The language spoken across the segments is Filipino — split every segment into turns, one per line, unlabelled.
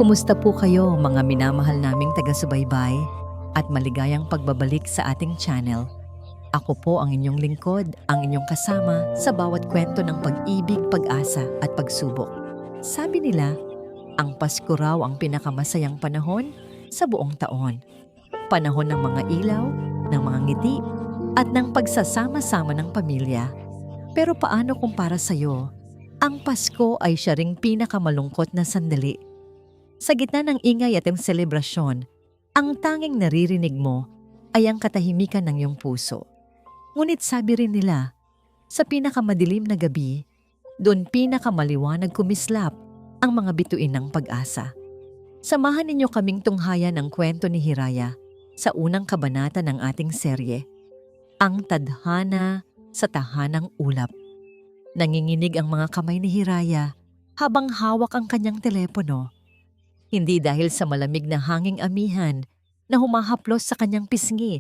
Kumusta po kayo mga minamahal naming taga-subaybay at maligayang pagbabalik sa ating channel. Ako po ang inyong lingkod, ang inyong kasama sa bawat kwento ng pag-ibig, pag-asa at pagsubok. Sabi nila, ang Pasko raw ang pinakamasayang panahon sa buong taon. Panahon ng mga ilaw, ng mga ngiti, at ng pagsasama-sama ng pamilya. Pero paano kung para sa'yo, ang Pasko ay siya ring pinakamalungkot na sandali? Sa gitna ng ingay at ang selebrasyon, ang tanging naririnig mo ay ang katahimikan ng iyong puso. Ngunit sabi rin nila, sa pinakamadilim na gabi, doon pinakamaliwanag kumislap ang mga bituin ng pag-asa. Samahan ninyo kaming tunghayan ang kwento ni Hiraya sa unang kabanata ng ating serye, Ang Tadhana sa Tahanang Ulap. Nanginginig ang mga kamay ni Hiraya habang hawak ang kanyang telepono. Hindi dahil sa malamig na hanging amihan na humahaplos sa kanyang pisngi,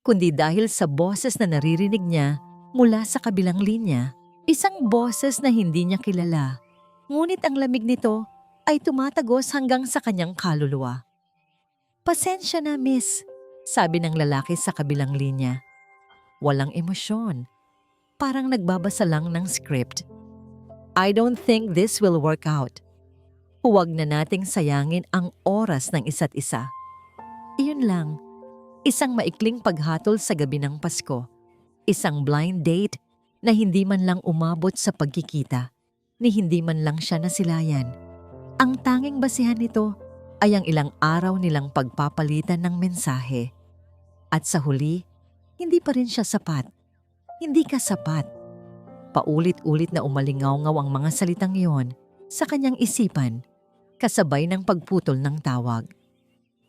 kundi dahil sa boses na naririnig niya mula sa kabilang linya. Isang boses na hindi niya kilala, ngunit ang lamig nito ay tumatagos hanggang sa kanyang kaluluwa. "Pasensya na, miss," sabi ng lalaki sa kabilang linya. Walang emosyon, parang nagbabasa lang ng script. "I don't think this will work out. Huwag na nating sayangin ang oras ng isa't isa." Iyon lang, isang maikling paghatol sa gabi ng Pasko. Isang blind date na hindi man lang umabot sa pagkikita, ni hindi man lang siya nasilayan. Ang tanging basihan nito ay ang ilang araw nilang pagpapalitan ng mensahe. At sa huli, hindi pa rin siya sapat. Hindi ka sapat. Paulit-ulit na umalingaw-ngaw ang mga salitang iyon sa kanyang isipan, kasabay ng pagputol ng tawag.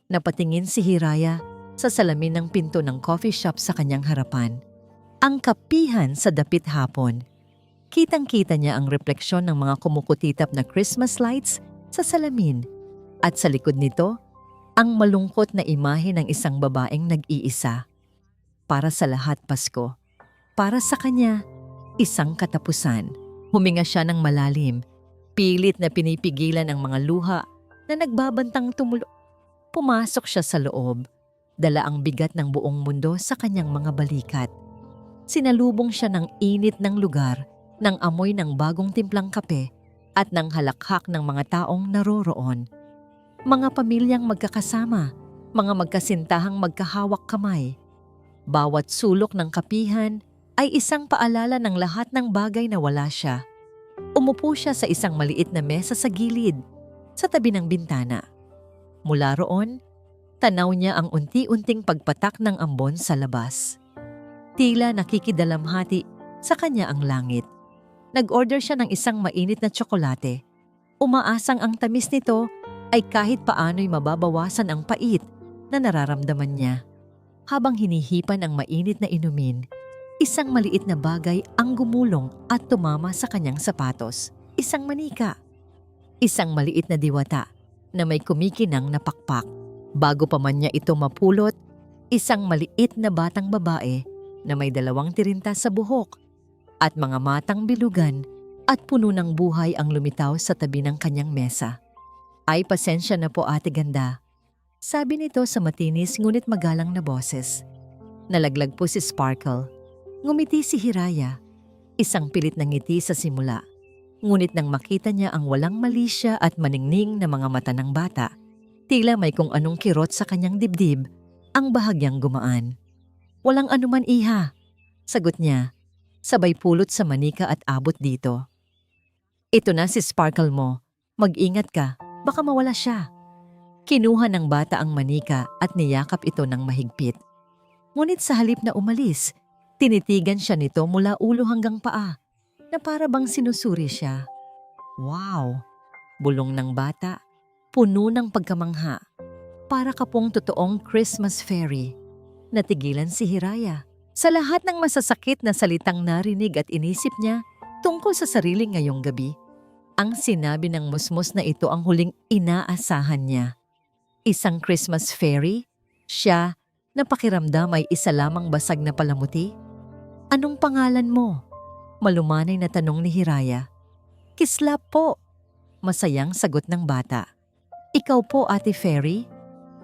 Napatingin si Hiraya sa salamin ng pinto ng coffee shop sa kanyang harapan. Ang kapihan sa dapit hapon. Kitang-kita niya ang refleksyon ng mga kumukutitap na Christmas lights sa salamin. At sa likod nito, ang malungkot na imahe ng isang babaeng nag-iisa. Para sa lahat Pasko. Para sa kanya, isang katapusan. Huminga siya ng malalim. Pilit na pinipigilan ang mga luha na nagbabantang tumulo. Pumasok siya sa loob. Dala ang bigat ng buong mundo sa kanyang mga balikat. Sinalubong siya ng init ng lugar, ng amoy ng bagong timplang kape at ng halakhak ng mga taong naroroon. Mga pamilyang magkakasama, mga magkasintahang magkahawak kamay. Bawat sulok ng kapihan ay isang paalala ng lahat ng bagay na wala siya. Umupo siya sa isang maliit na mesa sa gilid, sa tabi ng bintana. Mula roon, tanaw niya ang unti-unting pagpatak ng ambon sa labas. Tila nakikidalamhati sa kanya ang langit. Nag-order siya ng isang mainit na tsokolate. Umaasang ang tamis nito ay kahit paano'y mababawasan ang pait na nararamdaman niya. Habang hinihipan ang mainit na inumin, isang maliit na bagay ang gumulong at tumama sa kanyang sapatos. Isang manika. Isang maliit na diwata na may kumikinang na pakpak. Bago pa man niya ito mapulot, isang maliit na batang babae na may 2 tirinta sa buhok at mga matang bilugan at puno ng buhay ang lumitaw sa tabi ng kanyang mesa. "Ay, pasensya na po, ate ganda," sabi nito sa matinis ngunit magalang na boses. Nalaglag po si Sparkle. Ngumiti si Hiraya, isang pilit na ngiti sa simula. Ngunit nang makita niya ang walang malisya at maningning na mga mata ng bata, tila may kung anong kirot sa kanyang dibdib, ang bahagyang gumaan. "Walang anuman, iha," sagot niya, sabay pulot sa manika at abot dito. "Ito na si Sparkle mo. Mag-ingat ka, baka mawala siya." Kinuha ng bata ang manika at niyakap ito ng mahigpit. Ngunit sa halip na umalis, tinitigan siya nito mula ulo hanggang paa, na para bang sinusuri siya. "Wow!" bulong ng bata, puno ng pagkamangha. Para ka pong totoong Christmas fairy. Natigilan si Hiraya. Sa lahat ng masasakit na salitang narinig at inisip niya tungkol sa sarili ngayong gabi, ang sinabi ng musmos na ito ang huling inaasahan niya. Isang Christmas fairy? Siya na pakiramdam ay isa lamang basag na palamuti? "Anong pangalan mo?" malumanay na tanong ni Hiraya. "Kislap po," masayang sagot ng bata. Ikaw po, Ate Fairy?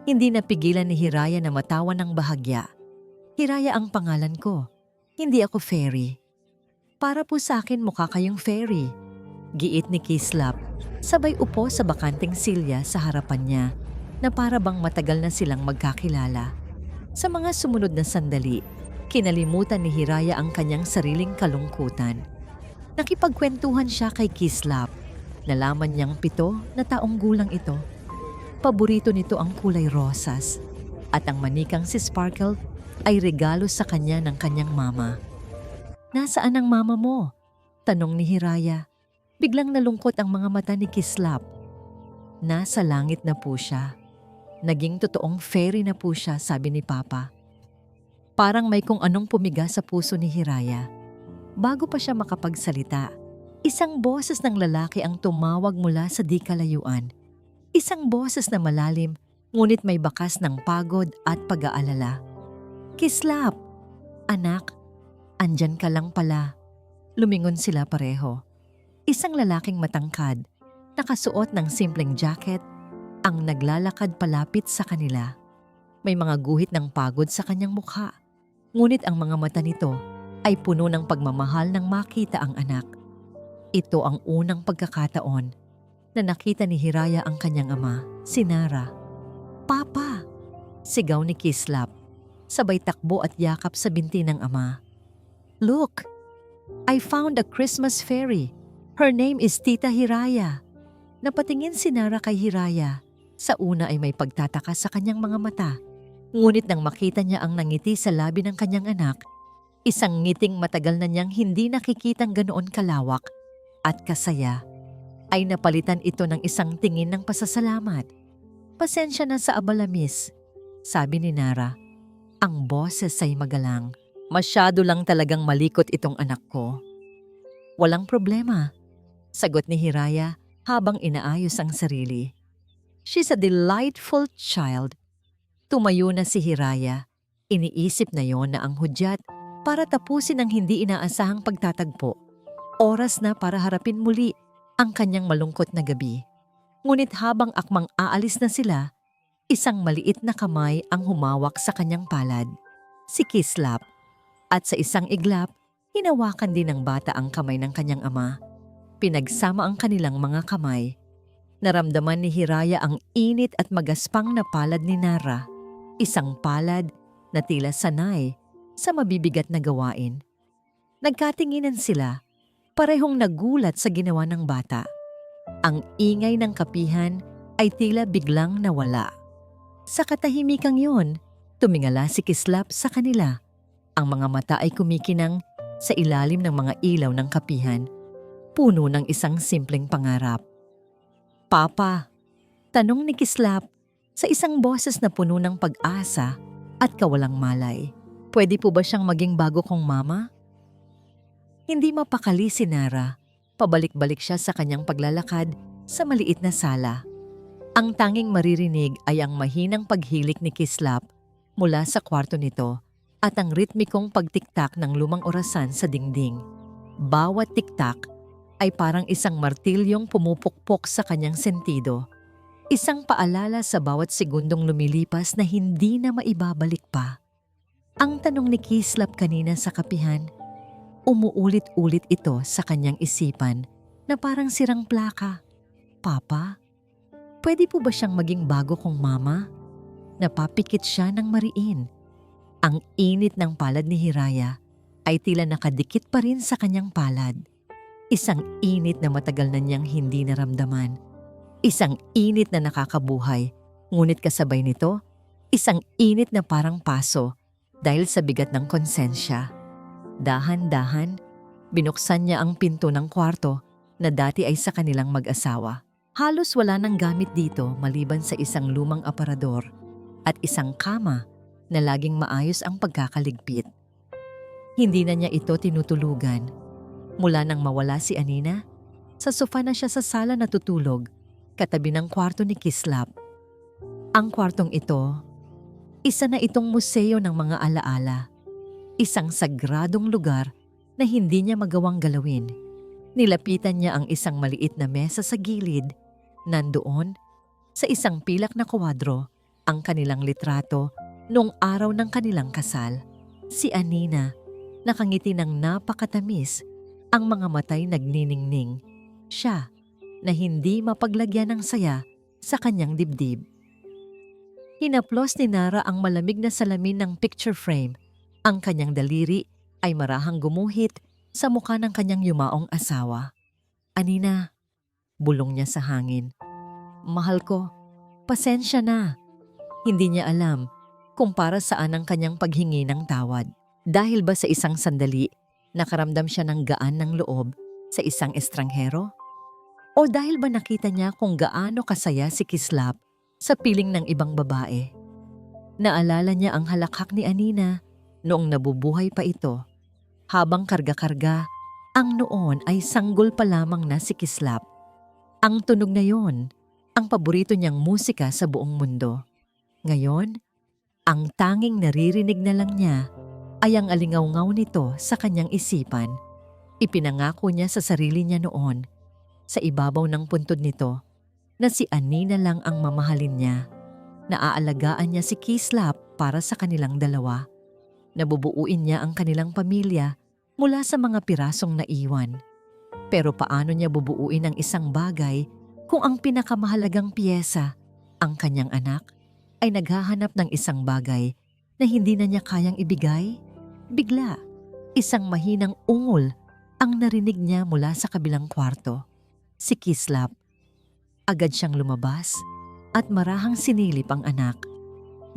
Hindi napigilan ni Hiraya na matawa ng bahagya. Hiraya ang pangalan ko. Hindi ako fairy. Para po sa akin mukha kayong fairy. Giit ni Kislap, sabay upo sa bakanting silya sa harapan niya na para bang matagal na silang magkakilala. Sa mga sumunod na sandali, kinalimutan ni Hiraya ang kanyang sariling kalungkutan. Nakipagkwentuhan siya kay Kislap. Nalaman niyang 7 na taong gulang ito. Paborito nito ang kulay rosas at ang manikang si Sparkle ay regalo sa kanya ng kanyang mama. Nasaan ang mama mo? Tanong ni Hiraya. Biglang nalungkot ang mga mata ni Kislap. Nasa langit na po siya. Naging totoong fairy na po siya, sabi ni Papa. Parang may kung anong pumiga sa puso ni Hiraya. Bago pa siya makapagsalita, isang boses ng lalaki ang tumawag mula sa di kalayuan. Isang boses na malalim, ngunit may bakas ng pagod at pag-aalala. Kislap! Anak, andyan ka lang pala. Lumingon sila pareho. Isang lalaking matangkad, nakasuot ng simpleng jacket, ang naglalakad palapit sa kanila. May mga guhit ng pagod sa kanyang mukha, ngunit ang mga mata nito ay puno ng pagmamahal nang makita ang anak. Ito ang unang pagkakataon na nakita ni Hiraya ang kanyang ama, si Nara. Papa! Sigaw ni Kislap, sabay takbo at yakap sa binti ng ama. Look! I found a Christmas fairy. Her name is Tita Hiraya. Napatingin si Nara kay Hiraya. Sa una ay may pagtataka sa kanyang mga mata. Ngunit nang makita niya ang nangiti sa labi ng kanyang anak, isang ngiting matagal na niyang hindi nakikitang ganoon kalawak at kasaya, ay napalitan ito ng isang tingin ng pasasalamat. Pasensya na sa abala, miss, sabi ni Nara. Ang boses ay magalang. Masyado lang talagang malikot itong anak ko. Walang problema, sagot ni Hiraya habang inaayos ang sarili. She's a delightful child. Tumayo na si Hiraya. Iniisip na yon na ang hudyat para tapusin ang hindi inaasahang pagtatagpo. Oras na para harapin muli ang kanyang malungkot na gabi. Ngunit habang akmang aalis na sila, isang maliit na kamay ang humawak sa kanyang palad. Si Kislap. At sa isang iglap, hinawakan din ng bata ang kamay ng kanyang ama. Pinagsama ang kanilang mga kamay. Naramdaman ni Hiraya ang init at magaspang na palad ni Nara. Isang palad na tila sanay sa mabibigat na gawain. Nagkatinginan sila. Parehong nagulat sa ginawa ng bata. Ang ingay ng kapihan ay tila biglang nawala. Sa katahimikang yun, tumingala si Kislap sa kanila. Ang mga mata ay kumikinang sa ilalim ng mga ilaw ng kapihan, puno ng isang simpleng pangarap. Papa, tanong ni Kislap sa isang boses na puno ng pag-asa at kawalang malay. Pwede po ba siyang maging bago kong mama? Hindi mapakali si Nara. Pabalik-balik siya sa kanyang paglalakad sa maliit na sala. Ang tanging maririnig ay ang mahinang paghilik ni Kislap mula sa kwarto nito at ang ritmikong pagtiktak ng lumang orasan sa dingding. Bawat tiktak ay parang isang martilyong pumupukpok sa kanyang sentido. Isang paalala sa bawat segundong lumilipas na hindi na maibabalik pa. Ang tanong ni Kislap kanina sa kapihan, umuulit-ulit ito sa kanyang isipan na parang sirang plaka. Papa, pwede po ba siyang maging bago kong mama? Napapikit siya ng mariin. Ang init ng palad ni Hiraya ay tila nakadikit pa rin sa kanyang palad. Isang init na matagal na niyang hindi naramdaman. Isang init na nakakabuhay, ngunit kasabay nito, isang init na parang paso dahil sa bigat ng konsensya. Dahan-dahan, binuksan niya ang pinto ng kwarto na dati ay sa kanilang mag-asawa. Halos wala nang gamit dito maliban sa isang lumang aparador at isang kama na laging maayos ang pagkakaligpit. Hindi na niya ito tinutulugan. Mula nang mawala si Anina, sa sofa na siya sa sala natutulog, katabi ng kwarto ni Kislap. Ang kwartong ito, isa na itong museo ng mga alaala. Isang sagradong lugar na hindi niya magawang galawin. Nilapitan niya ang isang maliit na mesa sa gilid. Nandoon, Sa isang pilak na kuwadro, ang kanilang litrato noong araw ng kanilang kasal. Si Anina, nakangiti ng napakatamis, ang mga matay nagniningning. Siya, na hindi mapaglagyan ng saya sa kanyang dibdib. Hinaplos ni Nara ang malamig na salamin ng picture frame. Ang kanyang daliri ay marahang gumuhit sa mukha ng kanyang yumaong asawa. Anina, bulong niya sa hangin. Mahal ko, pasensya na. Hindi niya alam kung para saan ang kanyang paghingi ng tawad. Dahil ba sa isang sandali, nakaramdam siya ng gaan ng loob sa isang estranghero? O dahil ba nakita niya kung gaano kasaya si Kislap sa piling ng ibang babae? Naalala niya ang halakhak ni Anina noong nabubuhay pa ito. Habang karga-karga, ang noon ay sanggol pa lamang na si Kislap. Ang tunog na yon, ang paborito niyang musika sa buong mundo. Ngayon, ang tanging naririnig na lang niya ay ang alingaw-ngaw nito sa kanyang isipan. Ipinangako niya sa sarili niya noon, sa ibabaw ng puntod nito, na si Anina lang ang mamahalin niya. Naaalagaan niya si Kislap para sa kanilang dalawa. Nabubuuin niya ang kanilang pamilya mula sa mga pirasong naiwan. Pero paano niya bubuuin ang isang bagay kung ang pinakamahalagang piyesa, ang kanyang anak, ay naghahanap ng isang bagay na hindi na niya kayang ibigay? Bigla, isang mahinang ungol ang narinig niya mula sa kabilang kwarto. Si Kislap. Agad siyang lumabas at marahang sinilip ang anak.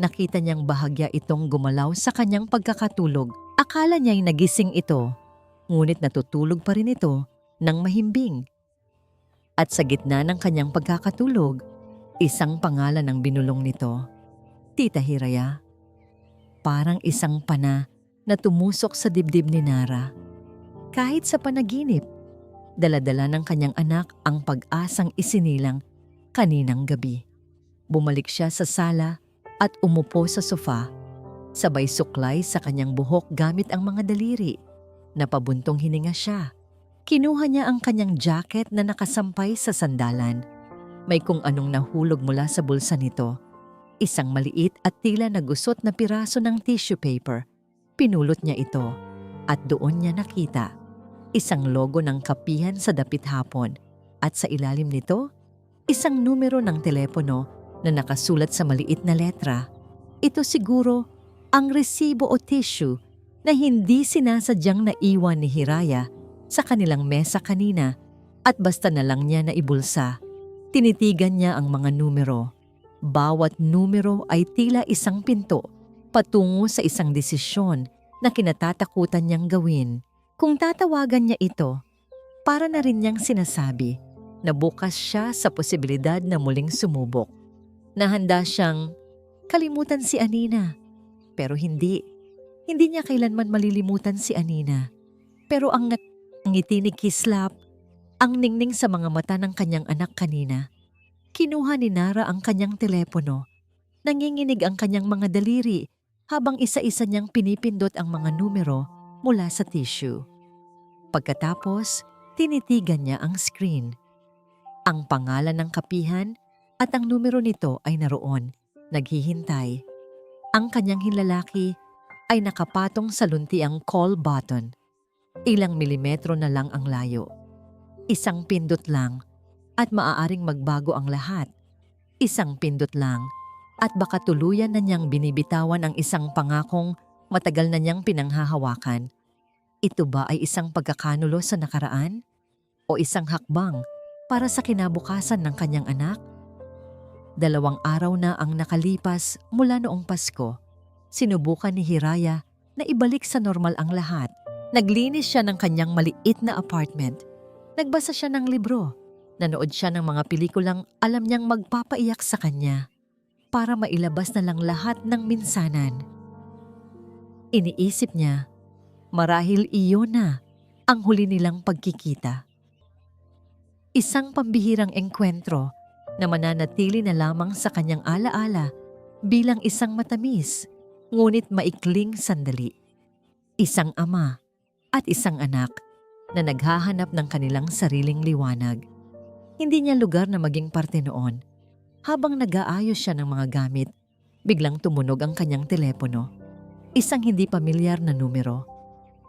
Nakita niyang bahagya itong gumalaw sa kanyang pagkakatulog. Akala niya'y nagising ito, ngunit natutulog pa rin ito ng mahimbing. At sa gitna ng kanyang pagkakatulog, isang pangalan ang binulong nito. Tita Hiraya. Parang isang pana na tumusok sa dibdib ni Nara. Kahit sa panaginip, dala-dala ng kanyang anak ang pag-asang isinilang kaninang gabi. Bumalik siya sa sala at umupo sa sofa, sabay suklay sa kanyang buhok gamit ang mga daliri. Napabuntong hininga siya. Kinuha niya ang kanyang jacket na nakasampay sa sandalan. May kung anong nahulog mula sa bulsa nito. Isang maliit at tila nagusot na piraso ng tissue paper. Pinulot niya ito at doon niya nakita isang logo ng kapihan sa dapit hapon at sa ilalim nito, isang numero ng telepono na nakasulat sa maliit na letra. Ito siguro ang resibo o tissue na hindi sinasadyang naiwan ni Hiraya sa kanilang mesa kanina at basta na lang niya naibulsa. Tinitigan niya ang mga numero. Bawat numero ay tila isang pinto patungo sa isang desisyon na kinatatakutan niyang gawin. Kung tatawagan niya ito, para na rin niyang sinasabi na bukas siya sa posibilidad na muling sumubok. Nahanda siyang kalimutan si Anina. Pero hindi. Hindi niya kailanman malilimutan si Anina. Pero ang ngiti ni Kislap, ang ningning sa mga mata ng kanyang anak kanina. Kinuha ni Nara ang kanyang telepono. Nanginginig ang kanyang mga daliri habang isa-isa niyang pinipindot ang mga numero mula sa tissue. Pagkatapos, tinitigan niya ang screen. Ang pangalan ng kapihan at ang numero nito ay naroon, naghihintay. Ang kanyang hinlalaki ay nakapatong sa luntiang call button. Ilang milimetro na lang ang layo. Isang pindot lang at maaaring magbago ang lahat. Isang pindot lang at baka tuluyan na niyang binibitawan ang isang pangakong matagal na niyang pinanghahawakan. Ito ba ay isang pagkakanulo sa nakaraan? O isang hakbang para sa kinabukasan ng kanyang anak? 2 araw na ang nakalipas mula noong Pasko. Sinubukan ni Hiraya na ibalik sa normal ang lahat. Naglinis siya ng kanyang maliit na apartment. Nagbasa siya ng libro. Nanood siya ng mga pelikulang alam niyang magpapaiyak sa kanya para mailabas na lang lahat ng minsanan. Iniisip niya, marahil iyon na ang huli nilang pagkikita. Isang pambihirang engkwentro na mananatili na lamang sa kanyang alaala bilang isang matamis, ngunit maikling sandali. Isang ama at isang anak na naghahanap ng kanilang sariling liwanag. Hindi niya lugar na maging parte noon. Habang nag-aayos siya ng mga gamit, biglang tumunog ang kanyang telepono. Isang hindi pamilyar na numero.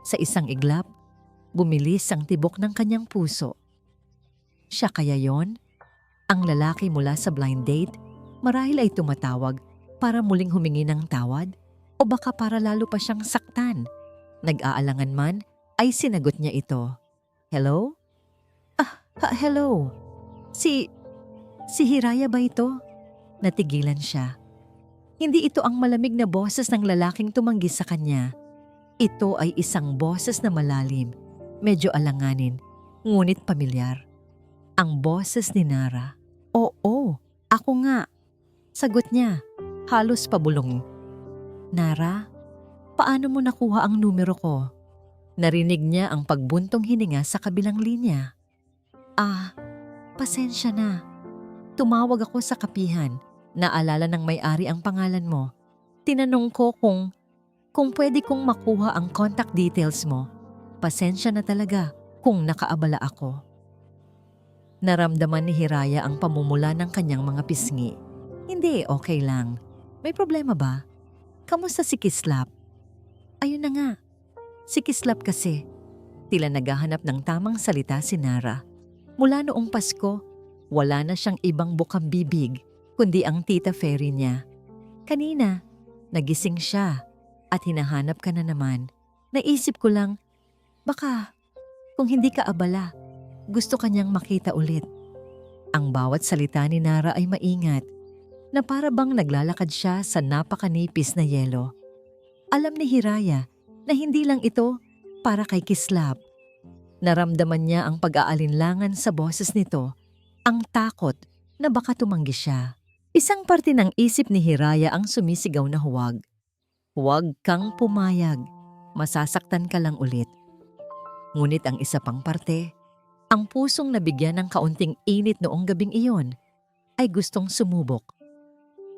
Sa isang iglap, bumilis ang tibok ng kanyang puso. Siya kaya yon? Ang lalaki mula sa blind date, marahil ay tumatawag para muling humingi ng tawad? O baka para lalo pa siyang saktan? Nag-aalangan man, ay sinagot niya ito. Hello? Hello. Si Hiraya ba ito? Natigilan siya. Hindi ito ang malamig na boses ng lalaking tumanggi sa kanya. Ito ay isang boses na malalim, medyo alanganin, ngunit pamilyar. Ang boses ni Nara. Oo, ako nga. Sagot niya, halos pabulong. Nara, paano mo nakuha ang numero ko? Narinig niya ang pagbuntong hininga sa kabilang linya. Pasensya na. Tumawag ako sa kapihan. Naalala ng may-ari ang pangalan mo. Tinanong ko kung pwede kong makuha ang contact details mo. Pasensya na talaga kung nakaabala ako. Naramdaman ni Hiraya ang pamumula ng kanyang mga pisngi. Hindi, okay lang. May problema ba? Kamusta si Kislap? Ayun na nga. Si Kislap kasi. Tila naghahanap ng tamang salita si Nara. Mula noong Pasko, wala na siyang ibang bukang bibig kundi ang tita Fairy niya. Kanina, nagising siya at hinahanap ka na naman. Naisip ko lang, baka kung hindi ka abala, gusto kanyang makita ulit. Ang bawat salita ni Nara ay maingat, na para bang naglalakad siya sa napakanipis na yelo. Alam ni Hiraya na hindi lang ito para kay Kislap. Naramdaman niya ang pag-aalinlangan sa boses nito, ang takot na baka tumanggi siya. Isang parte ng isip ni Hiraya ang sumisigaw na huwag. Huwag kang pumayag, masasaktan ka lang ulit. Ngunit ang isa pang parte, ang pusong nabigyan ng kaunting init noong gabing iyon, ay gustong sumubok.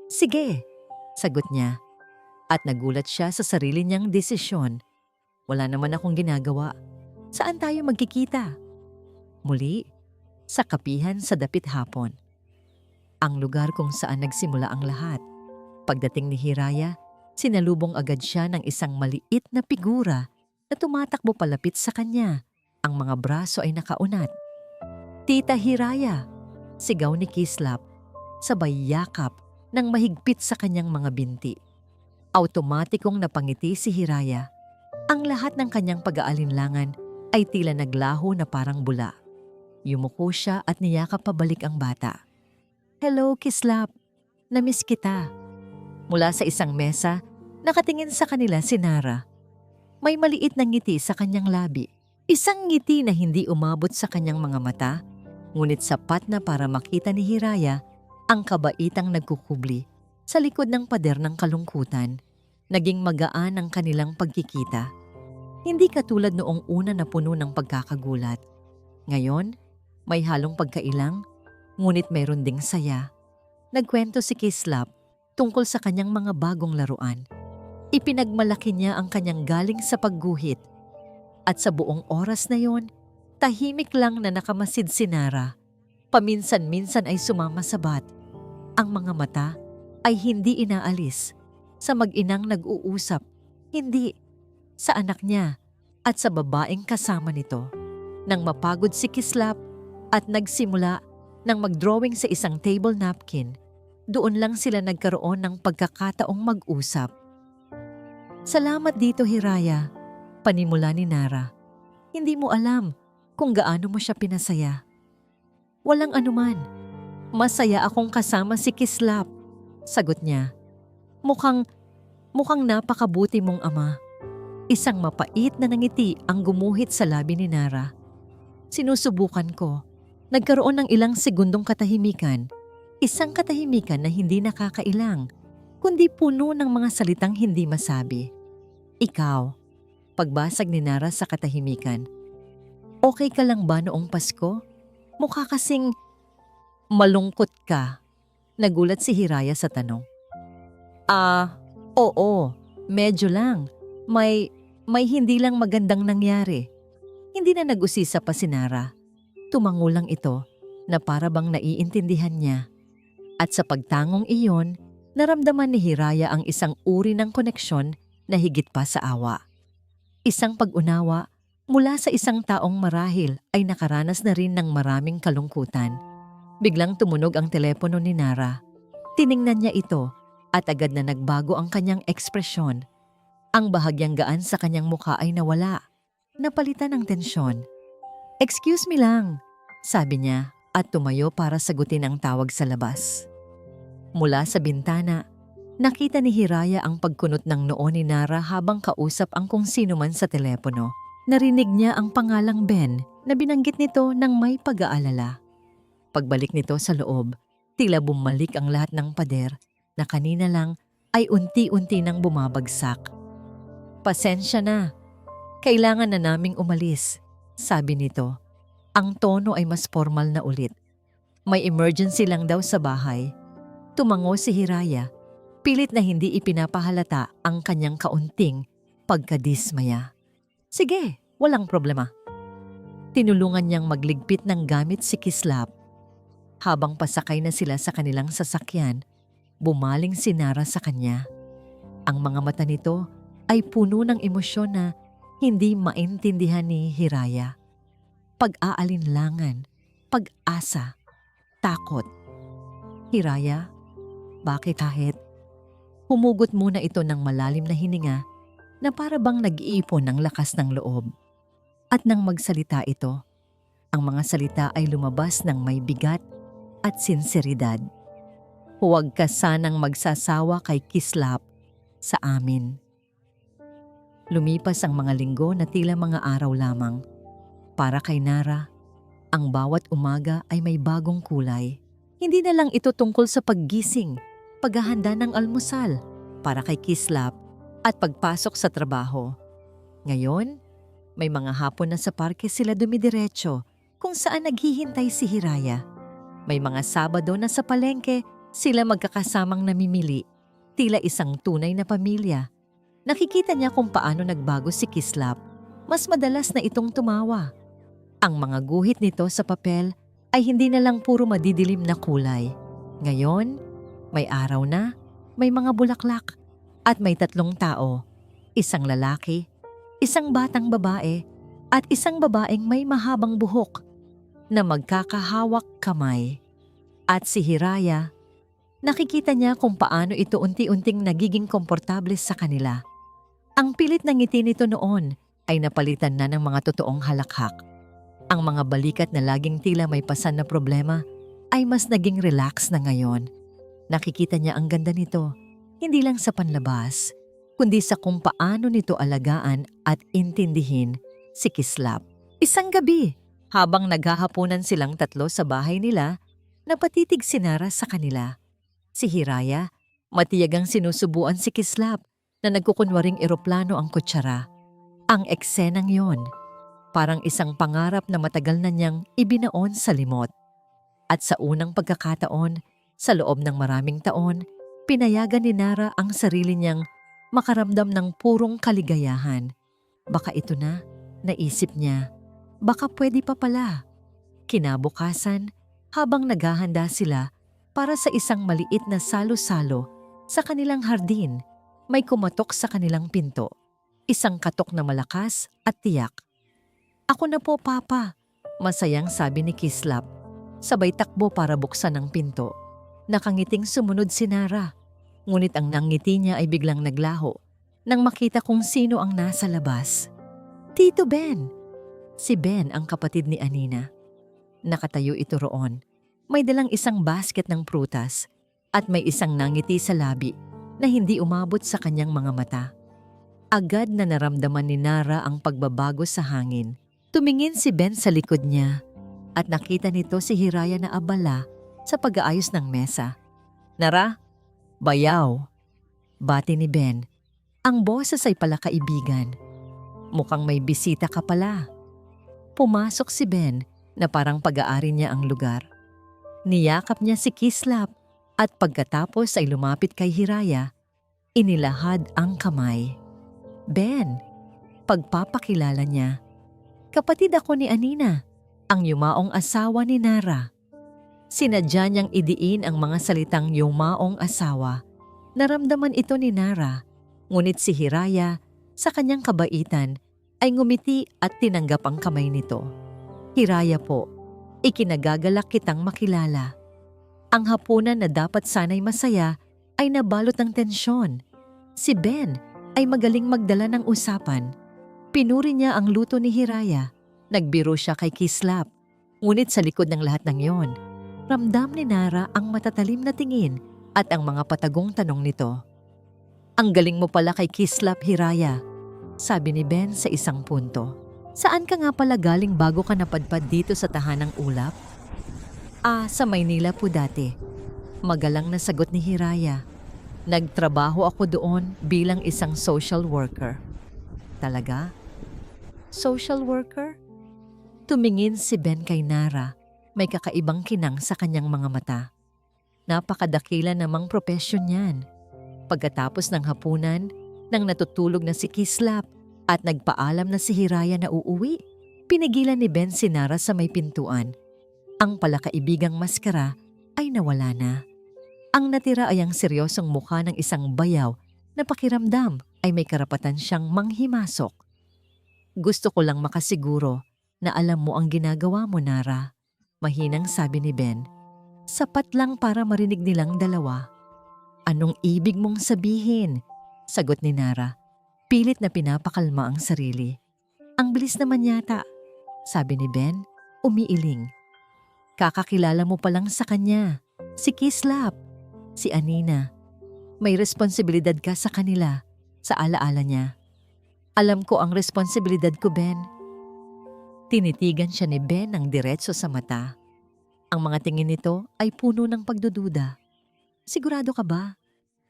Sige, sagot niya. At nagulat siya sa sarili niyang desisyon. Wala naman akong ginagawa. Saan tayo magkikita? Muli, sa kapihan sa dapit hapon. Ang lugar kung saan nagsimula ang lahat. Pagdating ni Hiraya, sinalubong agad siya ng isang maliit na figura na tumatakbo palapit sa kanya. Ang mga braso ay nakaunat. Tita Hiraya, sigaw ni Kislap, sabay yakap ng mahigpit sa kanyang mga binti. Automatikong napangiti si Hiraya. Ang lahat ng kanyang pag-aalinlangan ay tila naglaho na parang bula. Yumuko siya at niyakap pabalik ang bata. Hello, Kislap. Namiss kita. Mula sa isang mesa, nakatingin sa kanila si Nara. May maliit na ngiti sa kanyang labi. Isang ngiti na hindi umabot sa kanyang mga mata, ngunit sapat na para makita ni Hiraya ang kabaitang nagkukubli sa likod ng pader ng kalungkutan. Naging magaan ang kanilang pagkikita. Hindi katulad noong una na puno ng pagkakagulat. Ngayon, may halong pagkailang, ngunit mayroon ding saya. Nagkwento si Kislap tungkol sa kanyang mga bagong laruan. Ipinagmalaki niya ang kanyang galing sa pagguhit. At sa buong oras na yon, tahimik lang na nakamasid si Nara. Paminsan-minsan ay sumamasabat. Ang mga mata ay hindi inaalis sa mag-inang nag-uusap, hindi sa anak niya at sa babaeng kasama nito. Nang mapagod si Kislap at nagsimula ng mag-drawing sa isang table napkin, doon lang sila nagkaroon ng pagkakataong mag-usap. Salamat dito, Hiraya, panimula ni Nara. Hindi mo alam kung gaano mo siya pinasaya. Walang anuman. Masaya akong kasama si Kislap, sagot niya. Mukhang napakabuti mong ama. Isang mapait na nangiti ang gumuhit sa labi ni Nara. Sinusubukan ko. Nagkaroon ng ilang segundong katahimikan. Isang katahimikan na hindi nakakailang, kundi puno ng mga salitang hindi masabi. Ikaw, pagbasag ni Nara sa katahimikan. Okay ka lang ba noong Pasko? Mukha kasing malungkot ka. Nagulat si Hiraya sa tanong. Oo, medyo lang. May hindi lang magandang nangyari. Hindi na nag-usisa pa si Nara. Tumango lang ito na para bang naiintindihan niya. At sa pagtangong iyon, naramdaman ni Hiraya ang isang uri ng koneksyon na higit pa sa awa. Isang pag-unawa mula sa isang taong marahil ay nakaranas na rin ng maraming kalungkutan. Biglang tumunog ang telepono ni Nara. Tiningnan niya ito at agad na nagbago ang kanyang ekspresyon. Ang bahagyang gaan sa kanyang mukha ay nawala. Napalitan ng tensyon. "Excuse me lang," sabi niya at tumayo para sagutin ang tawag sa labas. Mula sa bintana, nakita ni Hiraya ang pagkunot ng noo ni Nara habang kausap ang kung sino man sa telepono. Narinig niya ang pangalang Ben na binanggit nito ng may pag-aalala. Pagbalik nito sa loob, tila bumalik ang lahat ng pader na kanina lang ay unti-unti nang bumabagsak. "Pasensya na. Kailangan na naming umalis," sabi nito. Ang tono ay mas formal na ulit. May emergency lang daw sa bahay. Tumango si Hiraya, pilit na hindi ipinapahalata ang kanyang kaunting pagkadismaya. "Sige, walang problema." Tinulungan niyang magligpit ng gamit si Kislap. Habang pasakay na sila sa kanilang sasakyan, bumaling si Nara sa kanya. Ang mga mata nito ay puno ng emosyon na hindi maintindihan ni Hiraya. Pag-aalinlangan, pag-asa, takot. "Hiraya, bakit kahit?" Humugot muna ito ng malalim na hininga na para bang nag-iipon ng lakas ng loob. At nang magsalita ito, ang mga salita ay lumabas ng may bigat at sinseridad. "Huwag ka sanang magsasawa kay Kislap sa amin." Lumipas ang mga linggo na tila mga araw lamang. Para kay Nara, ang bawat umaga ay may bagong kulay. Hindi na lang ito tungkol sa paggising, paghahanda ng almusal para kay Kislap at pagpasok sa trabaho. Ngayon, may mga hapon na sa parke sila dumidiretso kung saan naghihintay si Hiraya. May mga Sabado na sa palengke sila magkakasamang namimili, tila isang tunay na pamilya. Nakikita niya kung paano nagbago si Kislap. Mas madalas na itong tumawa. Ang mga guhit nito sa papel ay hindi na lang puro madidilim na kulay. Ngayon, may araw na, may mga bulaklak, at may 3 tao. Isang lalaki, isang batang babae, at isang babaeng may mahabang buhok na magkakahawak kamay. At si Hiraya, nakikita niya kung paano ito unti-unting nagiging komportable sa kanila. Ang pilit ng ngiti nito noon ay napalitan na ng mga totoong halakhak. Ang mga balikat na laging tila may pasan na problema ay mas naging relax na ngayon. Nakikita niya ang ganda nito, hindi lang sa panlabas, kundi sa kung paano nito alagaan at intindihin si Kislap. Isang gabi, habang naghahapunan silang 3 sa bahay nila, napatitig si Nara sa kanila. Si Hiraya, matiyagang sinusubuan si Kislap na nagkukunwaring eroplano ang kutsara. Ang eksenang yon, parang isang pangarap na matagal na niyang ibinaon sa limot. At sa unang pagkakataon, sa loob ng maraming taon, pinayagan ni Nara ang sarili niyang makaramdam ng purong kaligayahan. Baka ito na, naisip niya. Baka pwede pa pala. Kinabukasan, habang naghahanda sila para sa isang maliit na salo-salo sa kanilang hardin, may kumatok sa kanilang pinto. Isang katok na malakas at tiyak. "Ako na po, Papa," masayang sabi ni Kislap. Sabay takbo para buksan ang pinto. Nakangiting sumunod si Nara. Ngunit ang nangiti niya ay biglang naglaho nang makita kung sino ang nasa labas. "Tito Ben." Si Ben ang kapatid ni Anina. Nakatayo ito roon. May dalang isang basket ng prutas at may isang nangiti sa labi na hindi umabot sa kanyang mga mata. Agad na naramdaman ni Nara ang pagbabago sa hangin. Tumingin si Ben sa likod niya at nakita nito si Hiraya na abala sa pag-aayos ng mesa. "Nara, bayaw," bati ni Ben. Ang boses ay pala kaibigan. "Mukhang may bisita ka pala." Pumasok si Ben na parang pag-aari niya ang lugar. Niyakap niya si Kislap at pagkatapos ay lumapit kay Hiraya, inilahad ang kamay. "Ben," pagpapakilala niya. "Kapatid ako ni Anina, ang yumaong asawa ni Nara." Sinadya niyang idiin ang mga salitang yumaong asawa. Naramdaman ito ni Nara, ngunit si Hiraya, sa kanyang kabaitan, ay ngumiti at tinanggap ang kamay nito. Hiraya po, ikinagagalak kitang makilala. Ang hapunan na dapat sana'y masaya ay nabalot ng tensyon. Si Ben ay magaling magdala ng usapan. Pinuri niya ang luto ni Hiraya. Nagbiro siya kay Kislap. Ngunit sa likod ng lahat ng yon, ramdam ni Nara ang matatalim na tingin at ang mga patagong tanong nito. Ang galing mo pala kay Kislap, Hiraya, sabi ni Ben sa isang punto. Saan ka nga pala galing bago ka napadpad dito sa tahanang ulap? Sa Maynila po dati. Magalang na sagot ni Hiraya. Nagtrabaho ako doon bilang isang social worker. Talaga? Social worker? Tumingin si Ben kay Nara. May kakaibang kinang sa kanyang mga mata. Napakadakila namang propesyon yan. Pagkatapos ng hapunan, nang natutulog na si Kislap at nagpaalam na si Hiraya na uuwi, pinigilan ni Ben si Nara sa may pintuan. Ang palakaibigang maskara ay nawala na. Ang natira ay ang seryosong mukha ng isang bayaw na pakiramdam ay may karapatan siyang manghimasok. Gusto ko lang makasiguro na alam mo ang ginagawa mo, Nara. Mahinang sabi ni Ben. Sapat lang para marinig nilang dalawa. Anong ibig mong sabihin? Sagot ni Nara. Pilit na pinapakalma ang sarili. Ang bilis naman yata, sabi ni Ben, umiiling. Kakakilala mo pa lang sa kanya. Si Kislap, si Anina. May responsibilidad ka sa kanila, sa alaala niya. Alam ko ang responsibilidad ko, Ben. Tinitigan siya ni Ben ng diretso sa mata. Ang mga tingin nito ay puno ng pagdududa. Sigurado ka ba?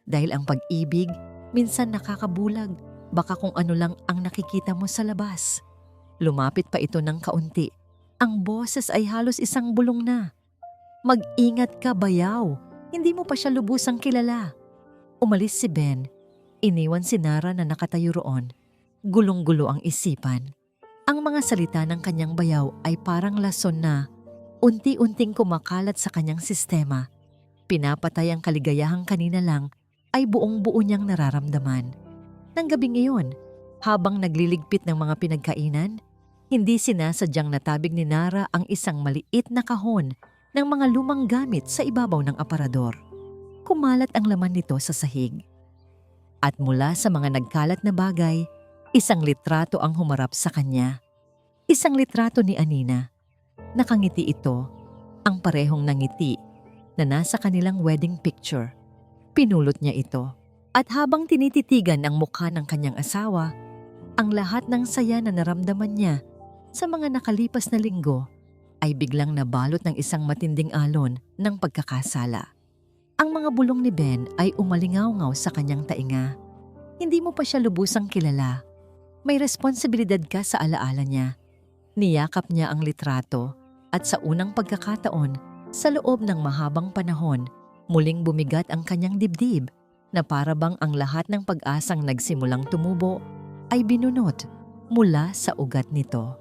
Dahil ang pag-ibig, minsan nakakabulag. Baka kung ano lang ang nakikita mo sa labas. Lumapit pa ito ng kaunti. Ang boses ay halos isang bulong na. Mag-ingat ka, bayaw. Hindi mo pa siya lubusang kilala. Umalis si Ben. Iniwan si Nara na nakatayo roon. Gulong-gulo ang isipan. Ang mga salita ng kanyang bayaw ay parang lason na unti-unting kumakalat sa kanyang sistema. Pinapatay ang kaligayahang kanina lang ay buong-buo niyang nararamdaman. Nang gabing iyon, habang nagliligpit ng mga pinagkainan, hindi sinasadyang natabig ni Nara ang isang maliit na kahon ng mga lumang gamit sa ibabaw ng aparador. Kumalat ang laman nito sa sahig. At mula sa mga nagkalat na bagay, isang litrato ang humarap sa kanya. Isang litrato ni Anina. Nakangiti ito, ang parehong nangiti na nasa kanilang wedding picture. Pinulot niya ito. At habang tinititigan ang mukha ng kanyang asawa, ang lahat ng saya na naramdaman niya sa mga nakalipas na linggo ay biglang nabalot ng isang matinding alon ng pagkakasala. Ang mga bulong ni Ben ay umalingaw-ngaw sa kanyang tainga. Hindi mo pa siya lubusang kilala. May responsibilidad ka sa alaala niya. Niyakap niya ang litrato at sa unang pagkakataon, sa loob ng mahabang panahon, muling bumigat ang kanyang dibdib na para bang ang lahat ng pag-asang nagsimulang tumubo ay binunot mula sa ugat nito.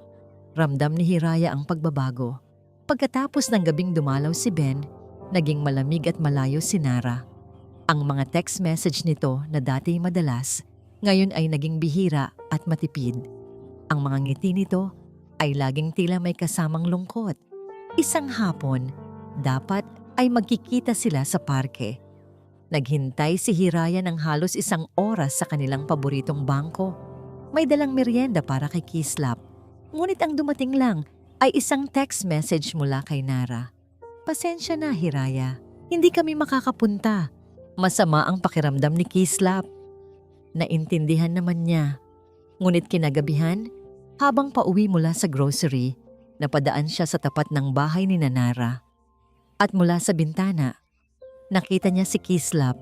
Ramdam ni Hiraya ang pagbabago. Pagkatapos ng gabing dumalaw si Ben, naging malamig at malayo si Nara. Ang mga text message nito na dati madalas, ngayon ay naging bihira at matipid. Ang mga ngiti nito ay laging tila may kasamang lungkot. Isang hapon, dapat ay magkikita sila sa parke. Naghintay si Hiraya ng halos isang oras sa kanilang paboritong bangko. May dalang merienda para kay Kislap. Ngunit ang dumating lang ay isang text message mula kay Nara. Pasensya na, Hiraya. Hindi kami makakapunta. Masama ang pakiramdam ni Kislap. Naintindihan naman niya. Ngunit kinagabihan, habang pauwi mula sa grocery, napadaan siya sa tapat ng bahay ni Nara. At mula sa bintana, nakita niya si Kislap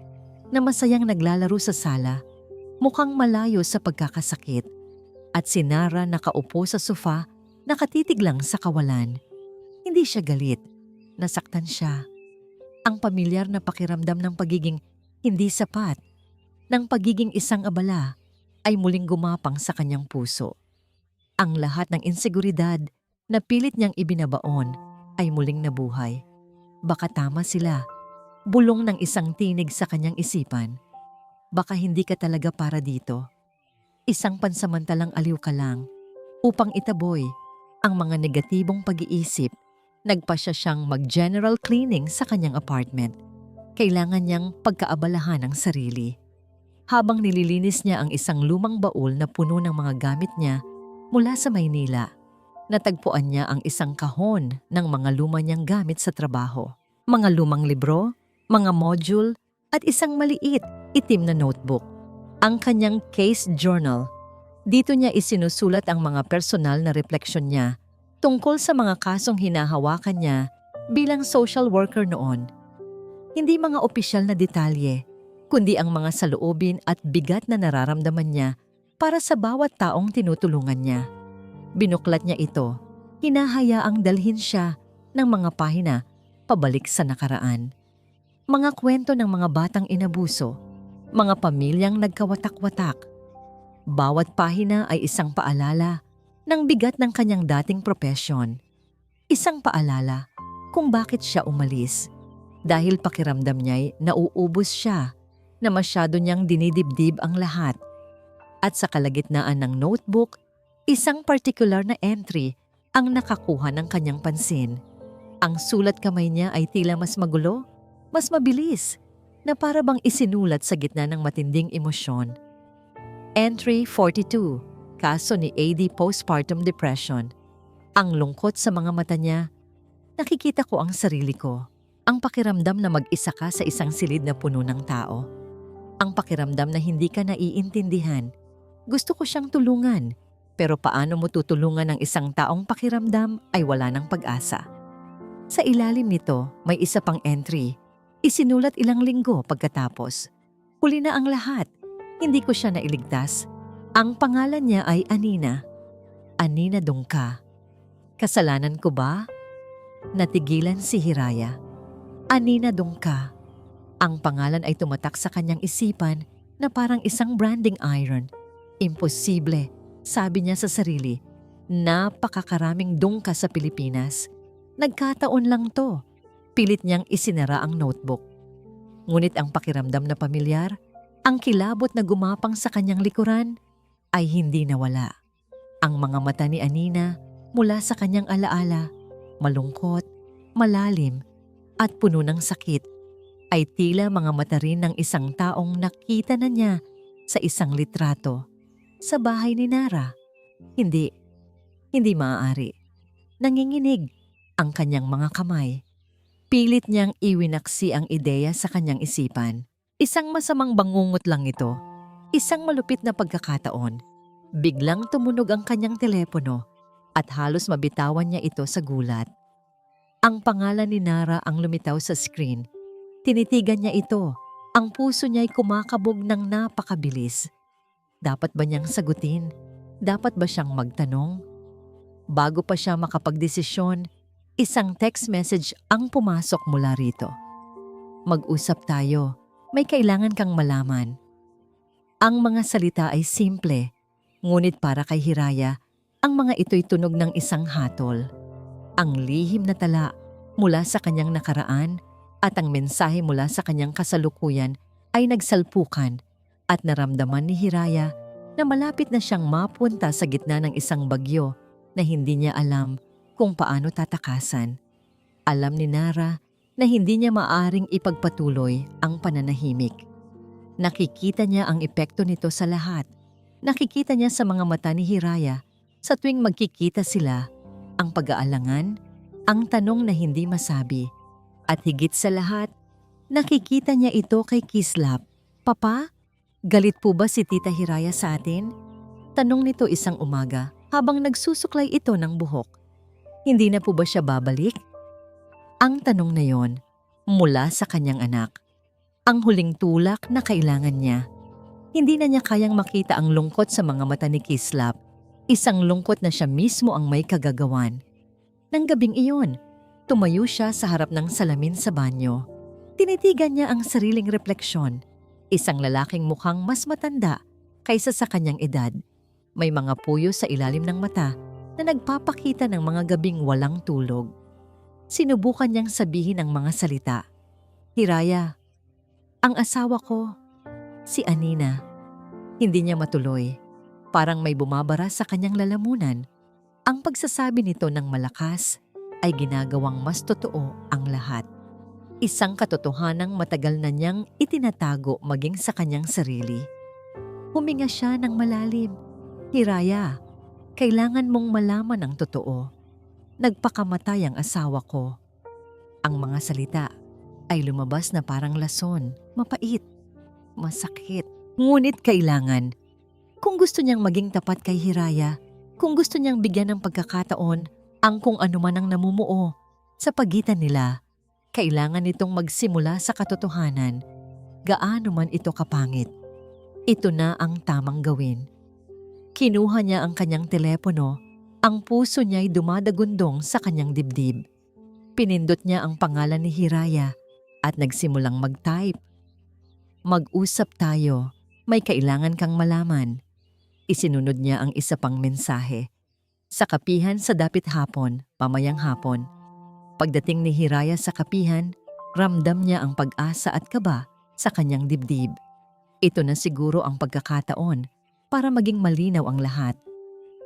na masayang naglalaro sa sala, mukhang malayo sa pagkakasakit. At si Nara nakaupo sa sofa, nakatitig lang sa kawalan. Hindi siya galit, nasaktan siya. Ang pamilyar na pakiramdam ng pagiging hindi sapat, ng pagiging isang abala, ay muling gumapang sa kanyang puso. Ang lahat ng inseguridad na pilit niyang ibinabaon ay muling nabuhay. Baka tama sila. Bulong ng isang tinig sa kanyang isipan. Baka hindi ka talaga para dito. Isang pansamantalang aliw ka lang upang itaboy ang mga negatibong pag-iisip. Nagpasya siyang mag-general cleaning sa kanyang apartment. Kailangan niyang pagkaabalahan ang sarili. Habang nililinis niya ang isang lumang baul na puno ng mga gamit niya mula sa Maynila, natagpuan niya ang isang kahon ng mga luma niyang gamit sa trabaho. Mga lumang libro, mga module, at isang maliit, itim na notebook. Ang kanyang case journal. Dito niya isinusulat ang mga personal na refleksyon niya tungkol sa mga kasong hinahawakan niya bilang social worker noon. Hindi mga opisyal na detalye, kundi ang mga saloobin at bigat na nararamdaman niya para sa bawat taong tinutulungan niya. Binuklat niya ito, hinahayaang dalhin siya ng mga pahina pabalik sa nakaraan. Mga kwento ng mga batang inabuso, mga pamilyang nagkawatak-watak. Bawat pahina ay isang paalala ng bigat ng kanyang dating propesyon. Isang paalala kung bakit siya umalis. Dahil pakiramdam niya'y nauubos siya, na masyado niyang dinidibdib ang lahat. At sa kalagitnaan ng notebook, isang partikular na entry ang nakakuha ng kanyang pansin. Ang sulat kamay niya ay tila mas magulo, mas mabilis, na para bang isinulat sa gitna ng matinding emosyon. Entry 42, kaso ni AD postpartum depression. Ang lungkot sa mga mata niya. Nakikita ko ang sarili ko. Ang pakiramdam na mag-isa ka sa isang silid na puno ng tao. Ang pakiramdam na hindi ka naiintindihan. Gusto ko siyang tulungan, pero paano mo tutulungan ng isang taong pakiramdam ay wala ng pag-asa? Sa ilalim nito, may isa pang entry. Isinulat ilang linggo pagkatapos. Huli na ang lahat. Hindi ko siya nailigtas. Ang pangalan niya ay Anina. Anina Dungka. Kasalanan ko ba? Natigilan si Hiraya. Anina Dungka. Ang pangalan ay tumatak sa kanyang isipan na parang isang branding iron. Imposible, sabi niya sa sarili. Napakakaraming dungka sa Pilipinas. Nagkataon lang to. Pilit niyang isinara ang notebook. Ngunit ang pakiramdam na pamilyar, ang kilabot na gumapang sa kanyang likuran, ay hindi nawala. Ang mga mata ni Anina mula sa kanyang alaala, malungkot, malalim, at puno ng sakit, ay tila mga mata rin ng isang taong nakita na niya sa isang litrato sa bahay ni Nara. Hindi maaari. Nanginginig ang kanyang mga kamay. Pilit niyang iwinaksi ang ideya sa kanyang isipan. Isang masamang bangungot lang ito. Isang malupit na pagkakataon. Biglang tumunog ang kanyang telepono at halos mabitawan niya ito sa gulat. Ang pangalan ni Nara ang lumitaw sa screen. Tinitigan niya ito. Ang puso niya'y kumakabog ng napakabilis. Dapat ba niyang sagutin? Dapat ba siyang magtanong? Bago pa siya makapagdesisyon, isang text message ang pumasok mula rito. Mag-usap tayo. May kailangan kang malaman. Ang mga salita ay simple, ngunit para kay Hiraya, ang mga ito'y tunog ng isang hatol. Ang lihim na tala mula sa kanyang nakaraan at ang mensahe mula sa kanyang kasalukuyan ay nagsalpukan at naramdaman ni Hiraya na malapit na siyang mapunta sa gitna ng isang bagyo na hindi niya alam kung paano tatakasan. Alam ni Nara na hindi niya maaring ipagpatuloy ang pananahimik. Nakikita niya ang epekto nito sa lahat. Nakikita niya sa mga mata ni Hiraya sa tuwing magkikita sila, ang pag-aalangan, ang tanong na hindi masabi. At higit sa lahat, nakikita niya ito kay Kislap. Papa, galit po ba si Tita Hiraya sa atin? Tanong nito isang umaga habang nagsusuklay ito ng buhok. Hindi na po ba siya babalik? Ang tanong na yon mula sa kanyang anak. Ang huling tulak na kailangan niya. Hindi na niya kayang makita ang lungkot sa mga mata ni Kislap. Isang lungkot na siya mismo ang may kagagawan. Nang gabing iyon, tumayo siya sa harap ng salamin sa banyo. Tinitigan niya ang sariling refleksyon. Isang lalaking mukhang mas matanda kaysa sa kanyang edad. May mga puyo sa ilalim ng mata na nagpapakita ng mga gabing walang tulog. Sinubukan niyang sabihin ang mga salita. Hiraya, ang asawa ko, si Anina. Hindi niya matuloy. Parang may bumabara sa kanyang lalamunan. Ang pagsasabi nito ng malakas ay ginagawang mas totoo ang lahat. Isang katotohanang matagal na niyang itinatago maging sa kanyang sarili. Huminga siya ng malalim. Hiraya, kailangan mong malaman ang totoo. Nagpakamatay ang asawa ko. Ang mga salita ay lumabas na parang lason, mapait, masakit. Ngunit kailangan. Kung gusto niyang maging tapat kay Hiraya, kung gusto niyang bigyan ng pagkakataon ang kung ano man ang namumuo sa pagitan nila, kailangan nitong magsimula sa katotohanan, gaano man ito kapangit. Ito na ang tamang gawin. Kinuha niya ang kanyang telepono, ang puso niya'y dumadagundong sa kanyang dibdib. Pinindot niya ang pangalan ni Hiraya at nagsimulang mag-type. Mag-usap tayo, may kailangan kang malaman. Isinunod niya ang isa pang mensahe. Sa kapihan sa dapit hapon, pamayang hapon. Pagdating ni Hiraya sa kapihan, ramdam niya ang pag-asa at kaba sa kanyang dibdib. Ito na siguro ang pagkakataon para maging malinaw ang lahat.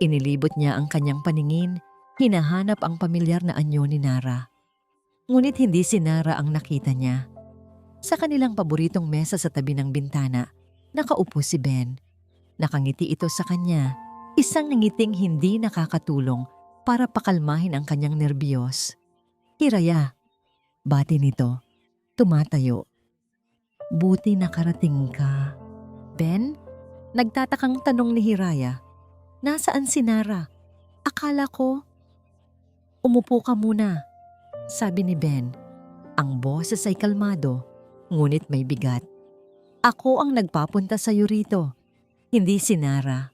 Inilibot niya ang kanyang paningin, hinahanap ang pamilyar na anyo ni Nara. Ngunit hindi si Nara ang nakita niya. Sa kanilang paboritong mesa sa tabi ng bintana, nakaupo si Ben. Nakangiti ito sa kanya, isang ngiting hindi nakakatulong para pakalmahin ang kanyang nerbiyos. Hiraya, bati nito, tumatayo. Buti nakarating ka. Ben? Nagtatakang tanong ni Hiraya. Nasaan si Nara? Akala ko. Umupo ka muna, sabi ni Ben. Ang boses ay kalmado, ngunit may bigat. Ako ang nagpapunta sa iyo rito, hindi si Nara.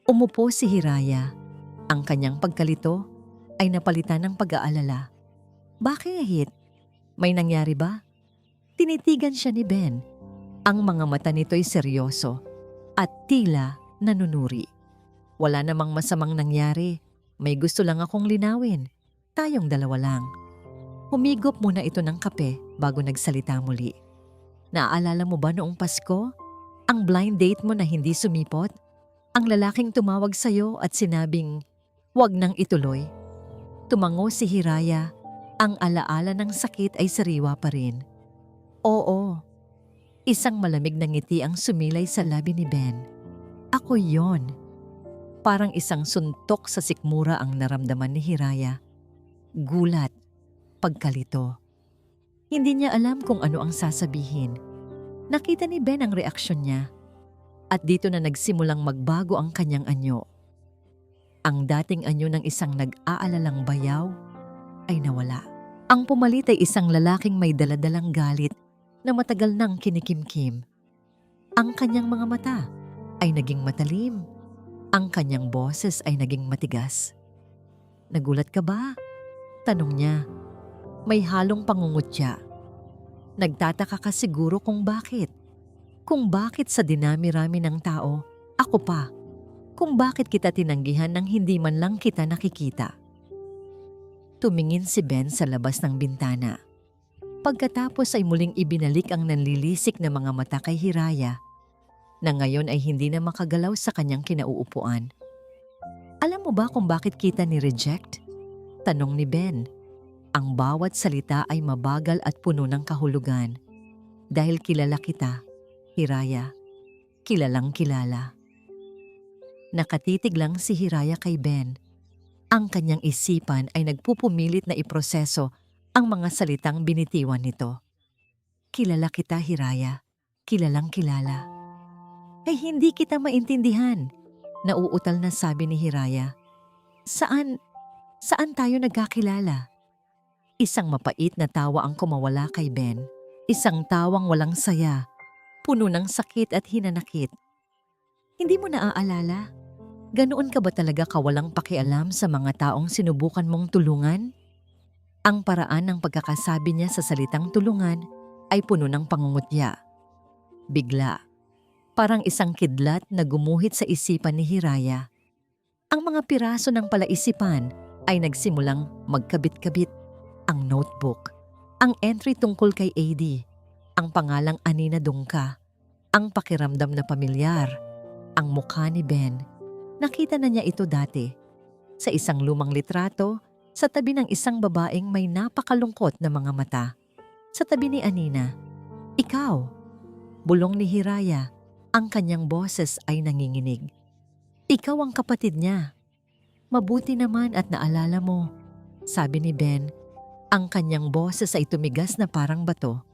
Umupo si Hiraya. Ang kanyang pagkalito ay napalitan ng pag-aalala. Bakit? May nangyari ba? Tinitigan siya ni Ben. Ang mga mata nito'y seryoso at tila nanunuri. Wala namang masamang nangyari. May gusto lang akong linawin. Tayong dalawa lang. Humigop muna ito ng kape bago nagsalita muli. Naaalala mo ba noong Pasko? Ang blind date mo na hindi sumipot? Ang lalaking tumawag sa'yo at sinabing, "Huwag nang ituloy." Tumango si Hiraya. Ang alaala ng sakit ay sariwa pa rin. Oo. Isang malamig na ngiti ang sumilay sa labi ni Ben. Ako yon. Parang isang suntok sa sikmura ang naramdaman ni Hiraya. Gulat, pagkalito. Hindi niya alam kung ano ang sasabihin. Nakita ni Ben ang reaksyon niya. At dito na nagsimulang magbago ang kanyang anyo. Ang dating anyo ng isang nag-aalalang bayaw ay nawala. Ang pumalit ay isang lalaking may daladalang galit na matagal nang kinikimkim. Ang kanyang mga mata ay naging matalim. Ang kanyang boses ay naging matigas. Nagulat ka ba? Tanong niya. May halong pangungutya. Nagtataka ka siguro kung bakit. Kung bakit sa dinami-rami ng tao, ako pa. Kung bakit kita tinanggihan nang hindi man lang kita nakikita. Tumingin si Ben sa labas ng bintana. Pagkatapos ay muling ibinalik ang nanlilisik na mga mata kay Hiraya, na ngayon ay hindi na makagalaw sa kanyang kinauupuan. Alam mo ba kung bakit kita ni-reject? Tanong ni Ben. Ang bawat salita ay mabagal at puno ng kahulugan. Dahil kilala kita, Hiraya. Kilalang kilala. Nakatitig lang si Hiraya kay Ben. Ang kanyang isipan ay nagpupumilit na iproseso ang mga salitang binitiwan nito. Kilala kita, Hiraya. Kilalang kilala. Ay hindi kita maintindihan. Nauutal na sabi ni Hiraya. Saan tayo nagkakilala? Isang mapait na tawa ang kumawala kay Ben. Isang tawang walang saya, puno ng sakit at hinanakit. Hindi mo naaalala? Ganoon ka ba talaga kawalang pakialam sa mga taong sinubukan mong tulungan? Ang paraan ng pagkakasabi niya sa salitang tulungan ay puno ng pangungutya. Bigla, parang isang kidlat na gumuhit sa isipan ni Hiraya. Ang mga piraso ng palaisipan ay nagsimulang magkabit-kabit. Ang notebook, ang entry tungkol kay AD, ang pangalang Anina Dungka, ang pakiramdam na pamilyar, ang mukha ni Ben. Nakita na niya ito dati. Sa isang lumang litrato, sa tabi ng isang babaeng may napakalungkot na mga mata. Sa tabi ni Anina, ikaw. Bulong ni Hiraya, ang kanyang boses ay nanginginig. Ikaw ang kapatid niya. Mabuti naman at naalala mo, sabi ni Ben. Ang kanyang boses ay tumigas na parang bato.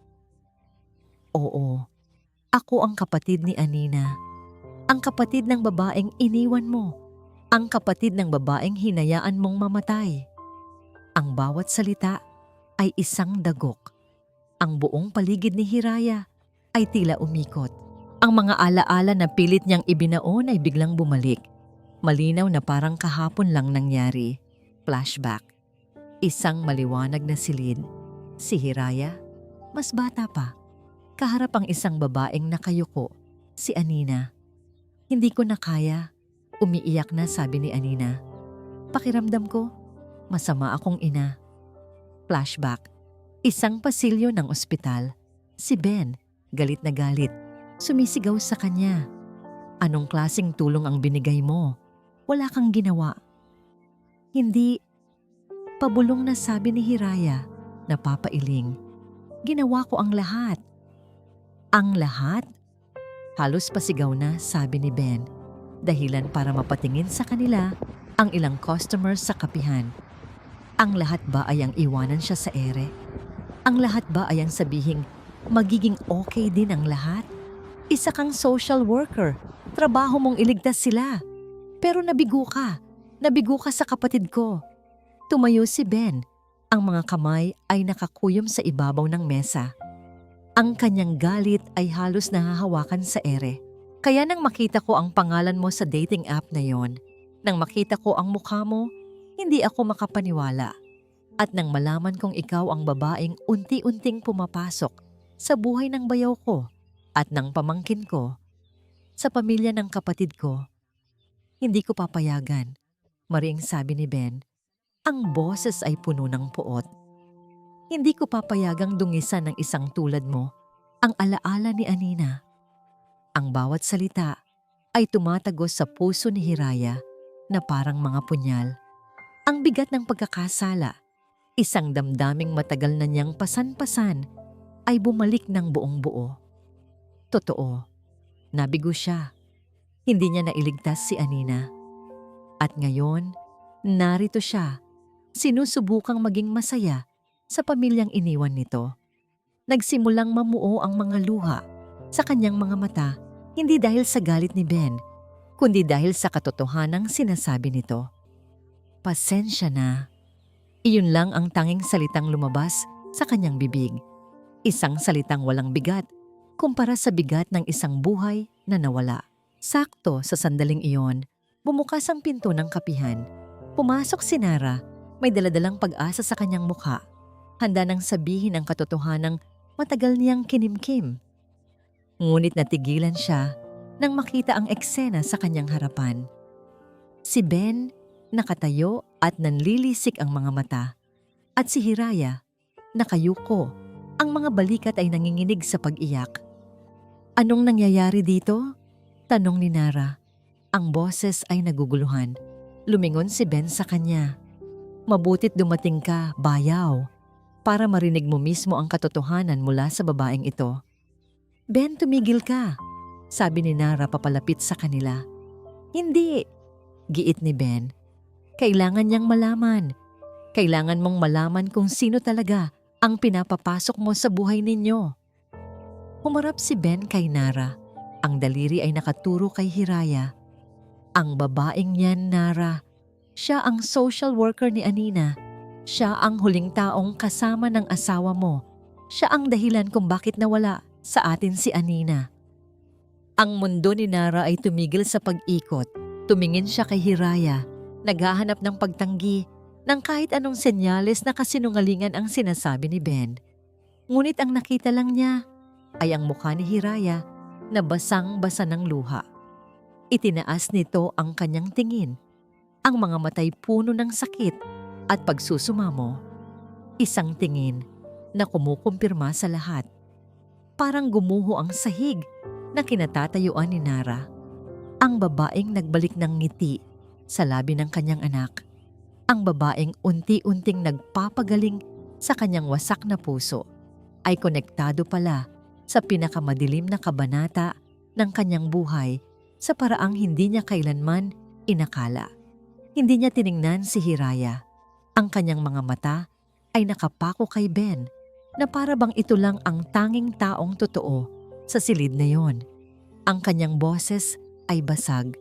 Oo, ako ang kapatid ni Anina. Ang kapatid ng babaeng iniwan mo. Ang kapatid ng babaeng hinayaan mong mamatay. Ang bawat salita ay isang dagok. Ang buong paligid ni Hiraya ay tila umikot. Ang mga alaala na pilit niyang ibinaon ay biglang bumalik. Malinaw na parang kahapon lang nangyari. Flashback. Isang maliwanag na silid. Si Hiraya, mas bata pa. Kaharap ang isang babaeng nakayuko, si Anina. Hindi ko na kaya. Umiiyak na, sabi ni Anina. Pakiramdam ko, masama akong ina. Flashback. Isang pasilyo ng ospital. Si Ben, galit na galit, sumisigaw sa kanya. Anong klaseng tulong ang binigay mo? Wala kang ginawa. Hindi. Pabulong na sabi ni Hiraya, napapailing. Ginawa ko ang lahat. Ang lahat? Halos pasigaw na, sabi ni Ben. Dahilan para mapatingin sa kanila ang ilang customers sa kapihan. Ang lahat ba ay ang iwanan siya sa ere? Ang lahat ba ay ang sabihing magiging okay din ang lahat? Isa kang social worker. Trabaho mong iligtas sila. Pero nabigo ka. Nabigo ka sa kapatid ko. Tumayo si Ben. Ang mga kamay ay nakakuyom sa ibabaw ng mesa. Ang kanyang galit ay halos nahahawakan sa ere. Kaya nang makita ko ang pangalan mo sa dating app na yon, nang makita ko ang mukha mo, hindi ako makapaniwala. At nang malaman kong ikaw ang babaeng unti-unting pumapasok sa buhay ng bayaw ko at ng pamangkin ko, sa pamilya ng kapatid ko, hindi ko papayagan, maring sabi ni Ben. Ang boses ay puno ng puot. Hindi ko papayagang dungisan ng isang tulad mo ang alaala ni Anina. Ang bawat salita ay tumatagos sa puso ni Hiraya na parang mga punyal. Ang bigat ng pagkakasala, isang damdaming matagal na niyang pasan-pasan, ay bumalik ng buong buo. Totoo, nabigo siya. Hindi niya nailigtas si Anina. At ngayon, narito siya, sinusubukang maging masaya sa pamilyang iniwan nito. Nagsimulang mamuo ang mga luha sa kanyang mga mata, hindi dahil sa galit ni Ben, kundi dahil sa katotohanang sinasabi nito. Pasensya na. Iyon lang ang tanging salitang lumabas sa kanyang bibig. Isang salitang walang bigat kumpara sa bigat ng isang buhay na nawala. Sakto sa sandaling iyon, bumukas ang pinto ng kapihan. Pumasok si Nara, may daladalang pag-asa sa kanyang mukha. Handa nang sabihin ang katotohanang matagal niyang kinimkim. Ngunit natigilan siya nang makita ang eksena sa kanyang harapan. Si Ben, nakatayo at nanlilisik ang mga mata. At si Hiraya, nakayuko, ang mga balikat ay nanginginig sa pag-iyak. Anong nangyayari dito? Tanong ni Nara. Ang boses ay naguguluhan. Lumingon si Ben sa kanya. Mabutit dumating ka, bayaw, para marinig mo mismo ang katotohanan mula sa babaeng ito. Ben, tumigil ka, sabi ni Nara papalapit sa kanila. Hindi, giit ni Ben. Kailangan niyang malaman. Kailangan mong malaman kung sino talaga ang pinapapasok mo sa buhay ninyo. Humarap si Ben kay Nara. Ang daliri ay nakaturo kay Hiraya. Ang babaeng yan, Nara. Siya ang social worker ni Anina. Siya ang huling taong kasama ng asawa mo. Siya ang dahilan kung bakit nawala sa atin si Anina. Ang mundo ni Nara ay tumigil sa pag-ikot. Tumingin siya kay Hiraya. Naghahanap ng pagtanggi ng kahit anong senyales na kasinungalingan ang sinasabi ni Ben. Ngunit ang nakita lang niya ay ang mukha ni Hiraya na basang-basa ng luha. Itinaas nito ang kanyang tingin. Ang mga matay puno ng sakit at pagsusumamo. Isang tingin na kumukumpirma sa lahat. Parang gumuho ang sahig na kinatatayuan ni Nara. Ang babaeng nagbalik ng ngiti sa labi ng kanyang anak. Ang babaeng unti-unting nagpapagaling sa kanyang wasak na puso ay konektado pala sa pinakamadilim na kabanata ng kanyang buhay sa paraang hindi niya kailanman inakala. Hindi niya tiningnan si Hiraya. Ang kanyang mga mata ay nakapako kay Ben na para bang ito lang ang tanging taong totoo sa silid na yon. Ang kanyang boses ay basag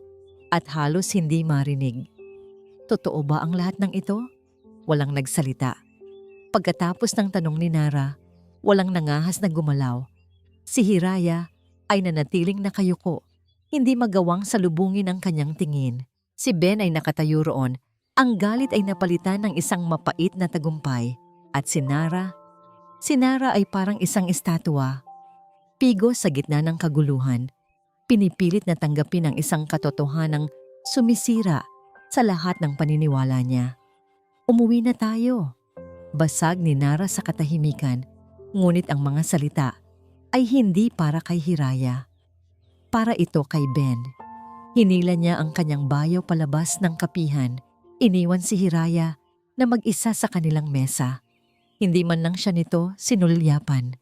at halos hindi marinig. Totoo ba ang lahat ng ito? Walang nagsalita. Pagkatapos ng tanong ni Nara, walang nangahas na gumalaw. Si Hiraya ay nanatiling nakayuko, hindi magawang salubungin ang kanyang tingin. Si Ben ay nakatayo roon. Ang galit ay napalitan ng isang mapait na tagumpay. At si Nara ay parang isang estatwa. Pigo sa gitna ng kaguluhan. Pinipilit na tanggapin ang isang katotohanang sumisira sa lahat ng paniniwala niya. Umuwi na tayo. Basag ni Nara sa katahimikan, ngunit ang mga salita ay hindi para kay Hiraya. Para ito kay Ben. Hinila niya ang kanyang bayaw palabas ng kapihan. Iniwan si Hiraya na mag-isa sa kanilang mesa. Hindi man lang siya nito sinulyapan.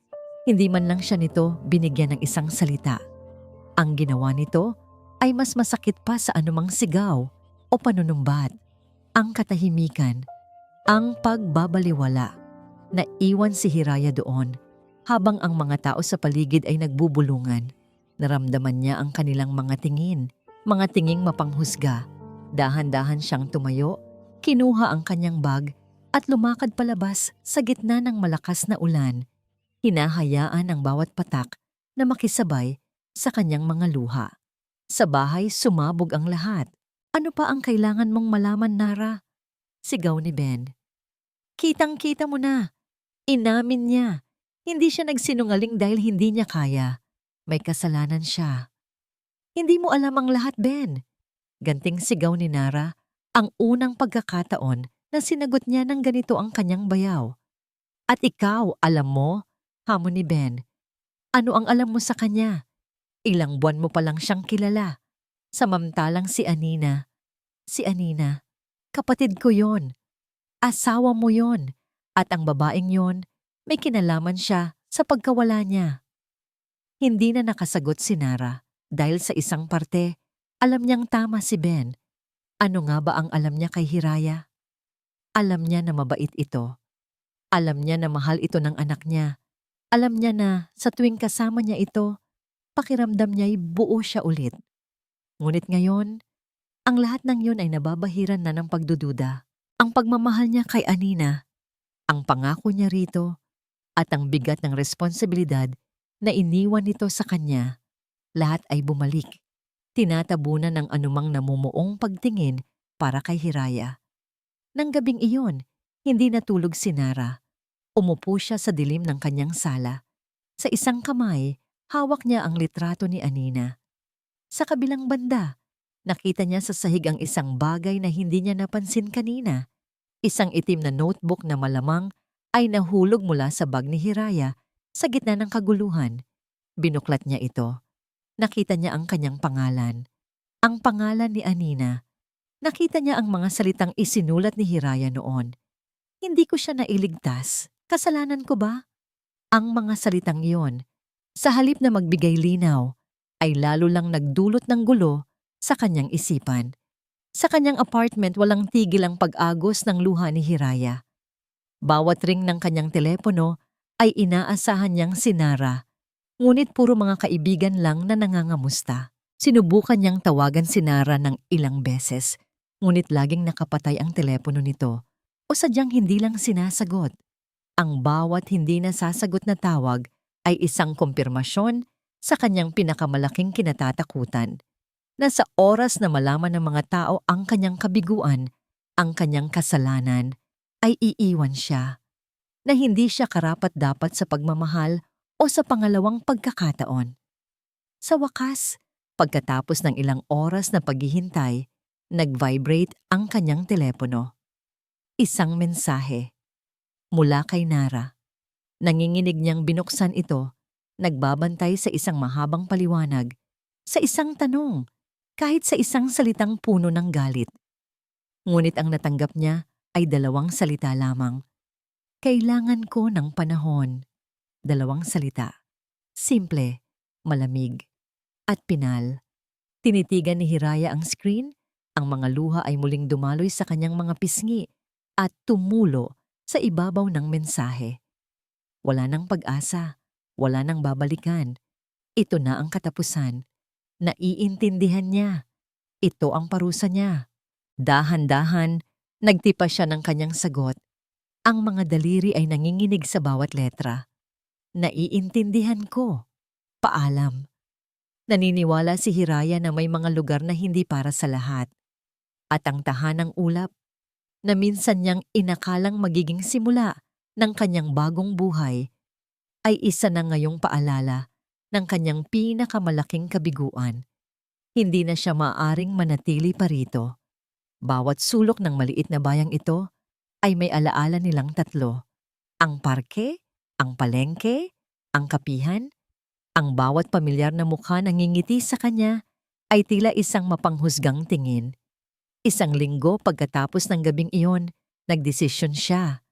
Hindi man lang siya nito binigyan ng isang salita. Ang ginawa nito ay mas masakit pa sa anumang sigaw o panunumbat. Ang katahimikan, ang pagbabaliwala. Naiwan si Hiraya doon habang ang mga tao sa paligid ay nagbubulungan. Naramdaman niya ang kanilang mga tinging mapanghusga. Dahan-dahan siyang tumayo, kinuha ang kanyang bag at lumakad palabas sa gitna ng malakas na ulan. Hinahayaan ang bawat patak na makisabay sa kanyang mga luha. Sa bahay sumabog ang lahat. Ano pa ang kailangan mong malaman, Nara? Sigaw ni Ben. Kitang-kita mo na. Inamin niya. Hindi siya nagsinungaling dahil hindi niya kaya. May kasalanan siya. Hindi mo alam ang lahat, Ben. Ganting sigaw ni Nara, ang unang pagkakataon na sinagot niya ng ganito ang kanyang bayaw. At ikaw, alam mo? Hamon ni Ben. Ano ang alam mo sa kanya? Ilang buwan mo pa lang siyang kilala. Samantalang si Anina, kapatid ko yon. Asawa mo yon. At ang babaeng yon, may kinalaman siya sa pagkawala niya. Hindi na nakasagot si Nara dahil sa isang parte, alam niyang tama si Ben. Ano nga ba ang alam niya kay Hiraya? Alam niya na mabait ito. Alam niya na mahal ito ng anak niya. Alam niya na sa tuwing kasama niya ito, pakiramdam niya'y buo siya ulit. Ngunit ngayon, ang lahat ng yun ay nababahiran na ng pagdududa. Ang pagmamahal niya kay Anina, ang pangako niya rito, at ang bigat ng responsibilidad na iniwan nito sa kanya, lahat ay bumalik. Tinatabunan ng anumang namumuong pagtingin para kay Hiraya. Nang gabing iyon, hindi natulog si Nara. Umupo siya sa dilim ng kanyang sala. Sa isang kamay, hawak niya ang litrato ni Anina. Sa kabilang banda, nakita niya sa sahig ang isang bagay na hindi niya napansin kanina. Isang itim na notebook na malamang ay nahulog mula sa bag ni Hiraya sa gitna ng kaguluhan. Binuklat niya ito. Nakita niya ang kanyang pangalan. Ang pangalan ni Anina. Nakita niya ang mga salitang isinulat ni Hiraya noon. Hindi ko siya nailigtas. Kasalanan ko ba? Ang mga salitang iyon, sa halip na magbigay linaw, ay lalo lang nagdulot ng gulo sa kanyang isipan. Sa kanyang apartment walang tigil ang pag-agos ng luha ni Hiraya. Bawat ring ng kanyang telepono ay inaasahan niyang si Nara. Ngunit puro mga kaibigan lang na nangangamusta. Sinubukan niyang tawagan si Nara ng ilang beses, ngunit laging nakapatay ang telepono nito o sadyang hindi lang sinasagot. Ang bawat hindi nasasagot na tawag ay isang kumpirmasyon sa kanyang pinakamalaking kinatatakutan, na sa oras na malaman ng mga tao ang kanyang kabiguan, ang kanyang kasalanan, ay iiwan siya, na hindi siya karapat-dapat sa pagmamahal o sa pangalawang pagkakataon. Sa wakas, pagkatapos ng ilang oras na paghihintay, nag-vibrate ang kanyang telepono. Isang mensahe. mula kay Nara. Nanginginig niyang binuksan ito, nagbabantay sa isang mahabang paliwanag, sa isang tanong, kahit sa isang salitang puno ng galit. Ngunit ang natanggap niya ay 2 salita lamang. Kailangan ko ng panahon. 2 salita. Simple, malamig, at pinal. Tinitigan ni Hiraya ang screen, ang mga luha ay muling dumaloy sa kanyang mga pisngi at tumulo sa ibabaw ng mensahe. Wala nang pag-asa, wala nang babalikan. Ito na ang katapusan. Naiintindihan niya. Ito ang parusa niya. Dahan-dahan, nagtipa siya ng kanyang sagot. Ang mga daliri ay nanginginig sa bawat letra. Naiintindihan ko. Paalam. Naniniwala si Hiraya na may mga lugar na hindi para sa lahat. At ang tahanang ulap na minsan niyang inakalang magiging simula ng kanyang bagong buhay ay isa na ngayong paalala ng kanyang pinakamalaking kabiguan. Hindi na siya maaaring manatili pa rito. Bawat sulok ng maliit na bayang ito ay may alaala nilang 3. Ang parke, ang palengke, ang kapihan. Ang bawat pamilyar na mukha na ngingiti sa kanya ay tila isang mapanghusgang tingin. 1 linggo pagkatapos ng gabing iyon, nagdesisyon siya.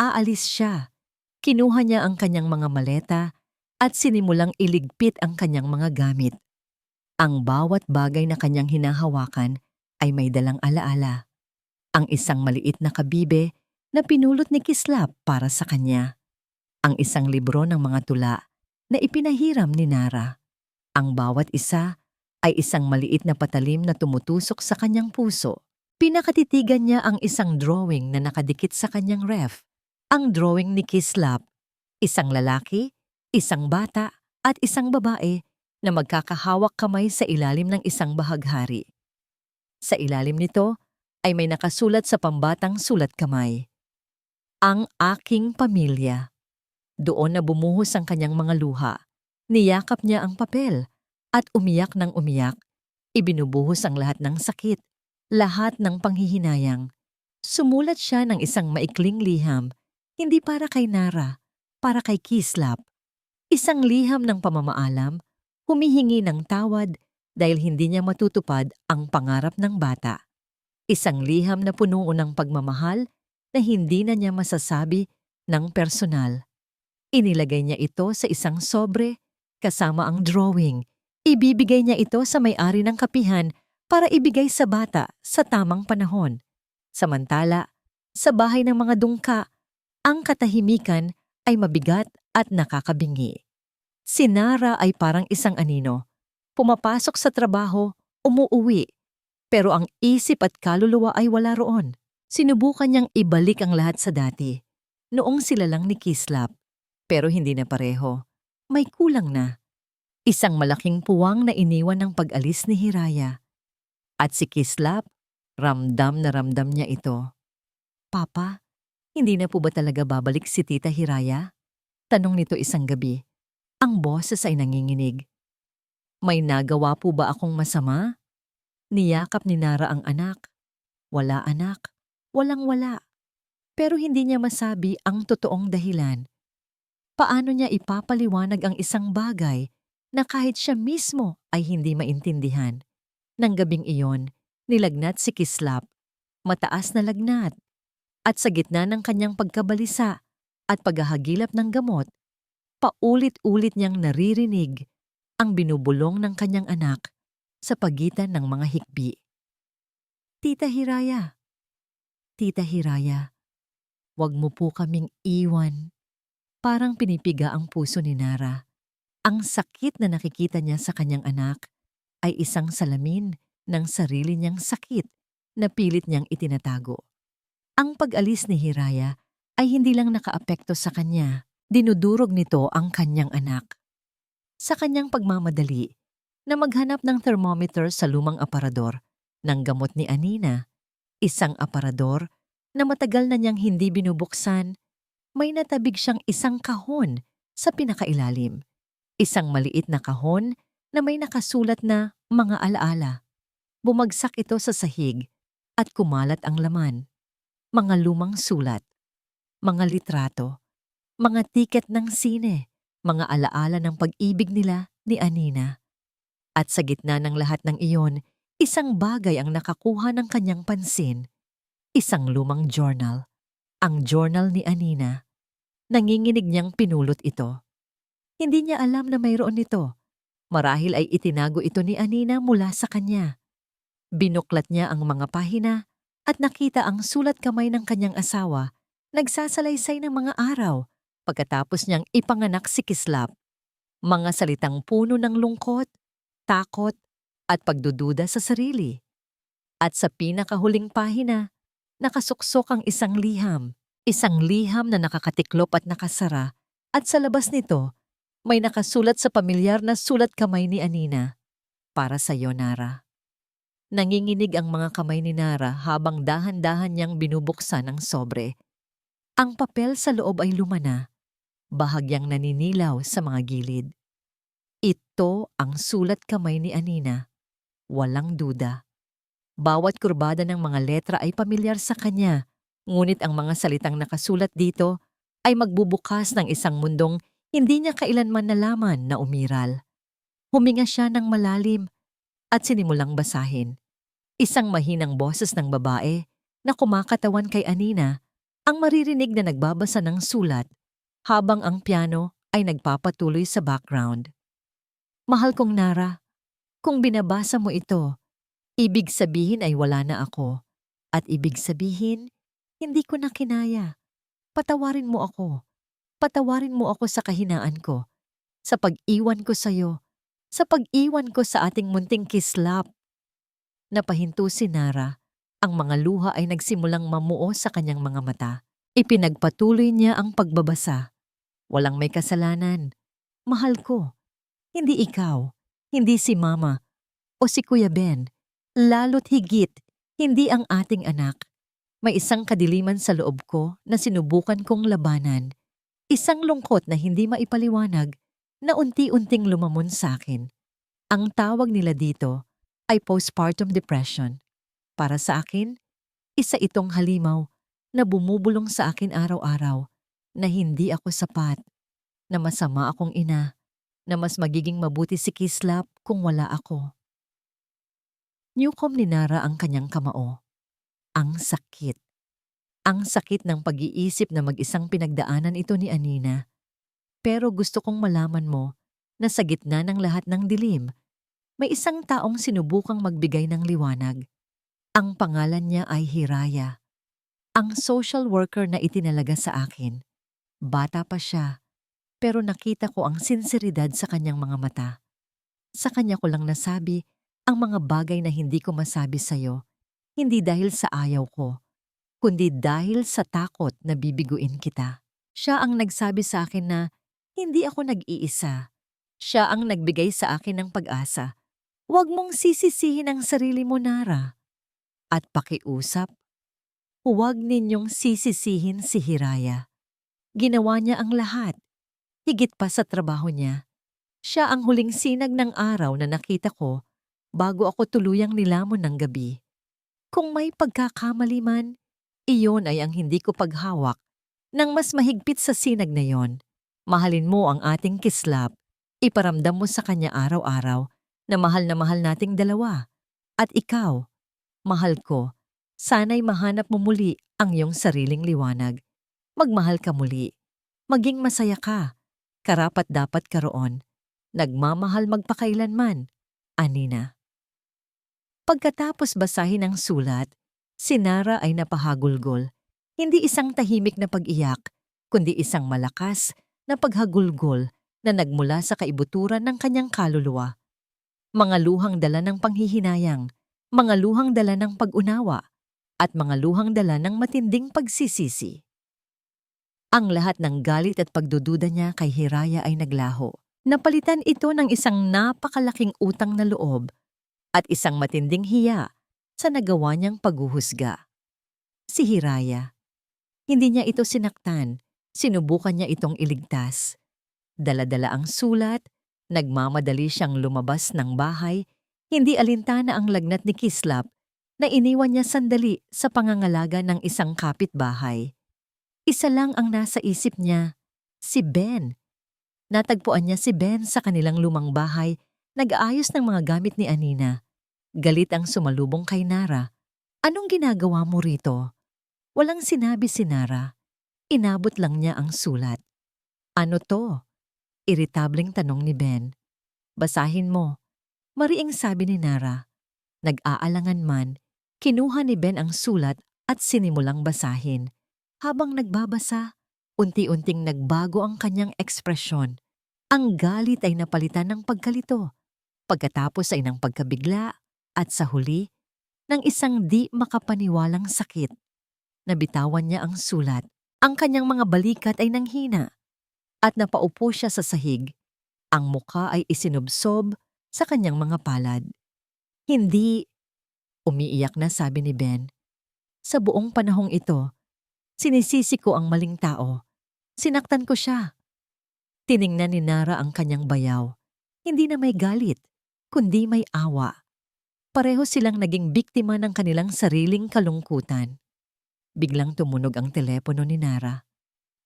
Aalis siya. Kinuha niya ang kanyang mga maleta at sinimulang iligpit ang kanyang mga gamit. Ang bawat bagay na kanyang hinahawakan ay may dalang alaala. Ang isang maliit na kabibe na pinulot ni Kislap para sa kanya. Ang isang libro ng mga tula na ipinahiram ni Nara. Ang bawat isa ay isang maliit na patalim na tumutusok sa kanyang puso. Pinakatitigan niya ang isang drawing na nakadikit sa kanyang ref. Ang drawing ni Kislap, isang lalaki, isang bata at isang babae na magkakahawak kamay sa ilalim ng isang bahaghari. Sa ilalim nito ay may nakasulat sa pambatang sulat kamay. Ang aking pamilya. Doon na bumuhos ang kanyang mga luha. Niyakap niya ang papel at umiyak ng umiyak. Ibinubuhos ang lahat ng sakit, lahat ng panghihinayang. Sumulat siya ng isang maikling liham, hindi para kay Nara, para kay Kislap. Isang liham ng pamamaalam, humihingi ng tawad dahil hindi niya matutupad ang pangarap ng bata. Isang liham na puno ng pagmamahal na hindi na niya masasabi ng personal. Inilagay niya ito sa isang sobre kasama ang drawing. Ibibigay niya ito sa may-ari ng kapihan para ibigay sa bata sa tamang panahon. Samantala, sa bahay ng mga dungka, ang katahimikan ay mabigat at nakakabingi. Si Nara ay parang isang anino. Pumapasok sa trabaho, umuuwi. Pero ang isip at kaluluwa ay wala roon. Sinubukan niyang ibalik ang lahat sa dati. Noong sila lang ni Kislap. Pero hindi na pareho. May kulang na. Isang malaking puwang na iniwan ng pag-alis ni Hiraya. At si Kislap, ramdam na ramdam niya ito. Papa, hindi na po ba talaga babalik si Tita Hiraya? Tanong nito isang gabi. Ang boses ay nanginginig. May nagawa po ba akong masama? Niyakap ni Nara ang anak. Wala anak, walang-wala. Pero hindi niya masabi ang totoong dahilan. Paano niya ipapaliwanag ang isang bagay na kahit siya mismo ay hindi maintindihan? Nang gabing iyon, nilagnat si Kislap. Mataas na lagnat. At sa gitna ng kanyang pagkabalisa at paghahagilap ng gamot, paulit-ulit niyang naririnig ang binubulong ng kanyang anak sa pagitan ng mga hikbi. Tita Hiraya, Tita Hiraya, wag mo po kaming iwan. Parang pinipiga ang puso ni Nara. Ang sakit na nakikita niya sa kanyang anak ay isang salamin ng sarili niyang sakit na pilit niyang itinatago. Ang pag-alis ni Hiraya ay hindi lang nakaapekto sa kanya, dinudurog nito ang kanyang anak. Sa kanyang pagmamadali na maghanap ng thermometer sa lumang aparador ng gamot ni Anina, isang aparador na matagal na niyang hindi binubuksan, may natabig siyang isang kahon sa pinakailalim. Isang maliit na kahon na may nakasulat na mga alaala. Bumagsak ito sa sahig at kumalat ang laman. Mga lumang sulat. mga litrato, mga tiket ng sine, mga alaala ng pag-ibig nila ni Anina. At sa gitna ng lahat ng iyon, isang bagay ang nakakuha ng kanyang pansin, isang lumang journal, ang journal ni Anina. Nanginginig niyang pinulot ito. Hindi niya alam na mayroon nito. Marahil ay itinago ito ni Anina mula sa kanya. Binuklat niya ang mga pahina at nakita ang sulat kamay ng kanyang asawa, nagsasalaysay ng mga araw pagkatapos niyang ipanganak si Kislap. Mga salitang puno ng lungkot, takot, at pagdududa sa sarili. At sa pinakahuling pahina, nakasuksok ang isang liham na nakakatiklop at nakasara, at sa labas nito, may nakasulat sa pamilyar na sulat kamay ni Anina. Para sa iyo, Nara. Nanginginig ang mga kamay ni Nara habang dahan-dahan niyang binubuksan ang sobre. Ang papel sa loob ay lumana, bahagyang naninilaw sa mga gilid. Ito ang sulat kamay ni Anina. Walang duda. Bawat kurbada ng mga letra ay pamilyar sa kanya, ngunit ang mga salitang nakasulat dito ay magbubukas ng isang mundong hindi niya kailanman nalaman na umiral. Huminga siya ng malalim at sinimulang basahin. Isang mahinang boses ng babae na kumakatawan kay Anina ang maririnig na nagbabasa ng sulat habang ang piano ay nagpapatuloy sa background. Mahal kong Nara, kung binabasa mo ito, ibig sabihin ay wala na ako. At ibig sabihin, hindi ko na kinaya. Patawarin mo ako. Patawarin mo ako sa kahinaan ko, sa pag-iwan ko sa'yo, sa pag-iwan ko sa ating munting kislap. Napahinto si Nara. Ang mga luha ay nagsimulang mamuo sa kanyang mga mata. Ipinagpatuloy niya ang pagbabasa. Walang may kasalanan. Mahal ko. Hindi ikaw, hindi si Mama o si Kuya Ben. Lalo't higit, hindi ang ating anak. May isang kadiliman sa loob ko na sinubukan kong labanan. Isang lungkot na hindi maipaliwanag na unti-unting lumamon sa akin. Ang tawag nila dito ay postpartum depression. Para sa akin, isa itong halimaw na bumubulong sa akin araw-araw na hindi ako sapat, na masama akong ina, na mas magiging mabuti si Kislap kung wala ako. Niyukom ni Nara ang kanyang kamao. Ang sakit. Ang sakit ng pag-iisip na mag-isang pinagdaanan ito ni Anina. Pero gusto kong malaman mo na sa gitna ng lahat ng dilim, may isang taong sinubukang magbigay ng liwanag. Ang pangalan niya ay Hiraya. Ang social worker na itinalaga sa akin. Bata pa siya, pero nakita ko ang sinseridad sa kanyang mga mata. Sa kanya ko lang nasabi ang mga bagay na hindi ko masabi sa'yo, hindi dahil sa ayaw ko, kundi dahil sa takot na bibiguin kita. Siya ang nagsabi sa akin na hindi ako nag-iisa. Siya ang nagbigay sa akin ng pag-asa. Huwag mong sisisihin ang sarili mo, Nara. At pakiusap, huwag ninyong sisisihin si Hiraya. Ginawa niya ang lahat. Higit pa sa trabaho niya. Siya ang huling sinag ng araw na nakita ko bago ako tuluyang nilamon ng gabi. Kung may pagkakamali man, iyon ay ang hindi ko paghawak ng mas mahigpit sa sinag na yon. Mahalin mo ang ating kislap. Iparamdam mo sa kanya araw-araw na mahal nating dalawa. At ikaw, mahal ko, sana'y mahanap mo muli ang iyong sariling liwanag. Magmahal ka muli. Maging masaya ka. Karapat-dapat ka roon. Nagmamahal magpakailanman. Anina. Pagkatapos basahin ang sulat, si Nara ay napahagulgol. Hindi isang tahimik na pag-iyak, kundi isang malakas na paghagulgol na nagmula sa kaibuturan ng kanyang kaluluwa. Mga luhang dala ng panghihinayang, mga luhang dala ng pag-unawa, at mga luhang dala ng matinding pagsisisi. Ang lahat ng galit at pagdududa niya kay Hiraya ay naglaho. Napalitan ito ng isang napakalaking utang na loob at isang matinding hiya sa nagawa niyang paghuhusga. Si Hiraya. Hindi niya ito sinaktan, sinubukan niya itong iligtas. Dala-dala ang sulat, nagmamadali siyang lumabas ng bahay, hindi alintana ang lagnat ni Kislap na iniwan niya sandali sa pangangalaga ng isang kapitbahay. Isa lang ang nasa isip niya, si Ben. Natagpuan niya si Ben sa kanilang lumang bahay, nag-aayos ng mga gamit ni Anina. Galit ang sumalubong kay Nara. Anong ginagawa mo rito? Walang sinabi si Nara. Inabot lang niya ang sulat. Ano to? Iritableng tanong ni Ben. Basahin mo. Mariing sabi ni Nara. Nag-aalangan man, kinuha ni Ben ang sulat at sinimulang basahin. Habang nagbabasa, unti-unting nagbago ang kanyang ekspresyon. Ang galit ay napalitan ng pagkalito. Pagkatapos ay ng pagkabigla at sa huli, ng isang di makapaniwalang sakit. Nabitawan niya ang sulat. Ang kanyang mga balikat ay nanghina at napaupo siya sa sahig. Ang muka ay isinubsob sa kanyang mga palad. Hindi, umiiyak na sabi ni Ben. Sa buong panahong ito, sinisisi ko ang maling tao. Sinaktan ko siya. Tiningnan ni Nara ang kanyang bayaw. Hindi na may galit, kundi may awa. Pareho silang naging biktima ng kanilang sariling kalungkutan. Biglang tumunog ang telepono ni Nara,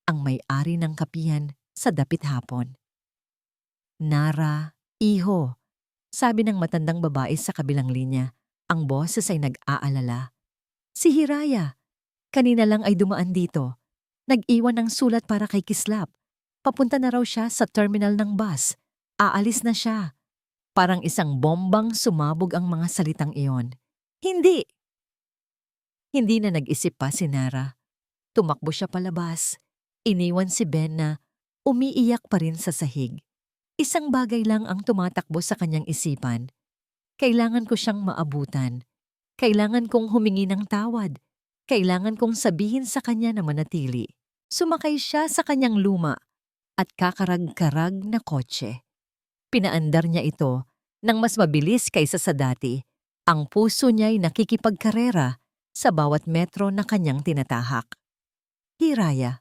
ang may-ari ng kapihan sa dapit hapon. Nara, iho, sabi ng matandang babae sa kabilang linya. Ang boses ay nag-aalala. Si Hiraya, kanina lang ay dumaan dito. Nag-iwan ng sulat para kay Kislap. Papunta na raw siya sa terminal ng bus. Aalis na siya. Parang isang bombang sumabog ang mga salitang iyon. Hindi! Hindi na nag-isip pa si Nara. Tumakbo siya palabas. Iniwan si Ben na umiiyak pa rin sa sahig. Isang bagay lang ang tumatakbo sa kanyang isipan. Kailangan ko siyang maabutan. Kailangan kong humingi ng tawad. Kailangan kong sabihin sa kanya na manatili. Sumakay siya sa kanyang luma at kakarag-karag na kotse. Pinaandar niya ito nang mas mabilis kaysa sa dati. Ang puso niya ay nakikipagkarera sa bawat metro na kanyang tinatahak. Hiraya.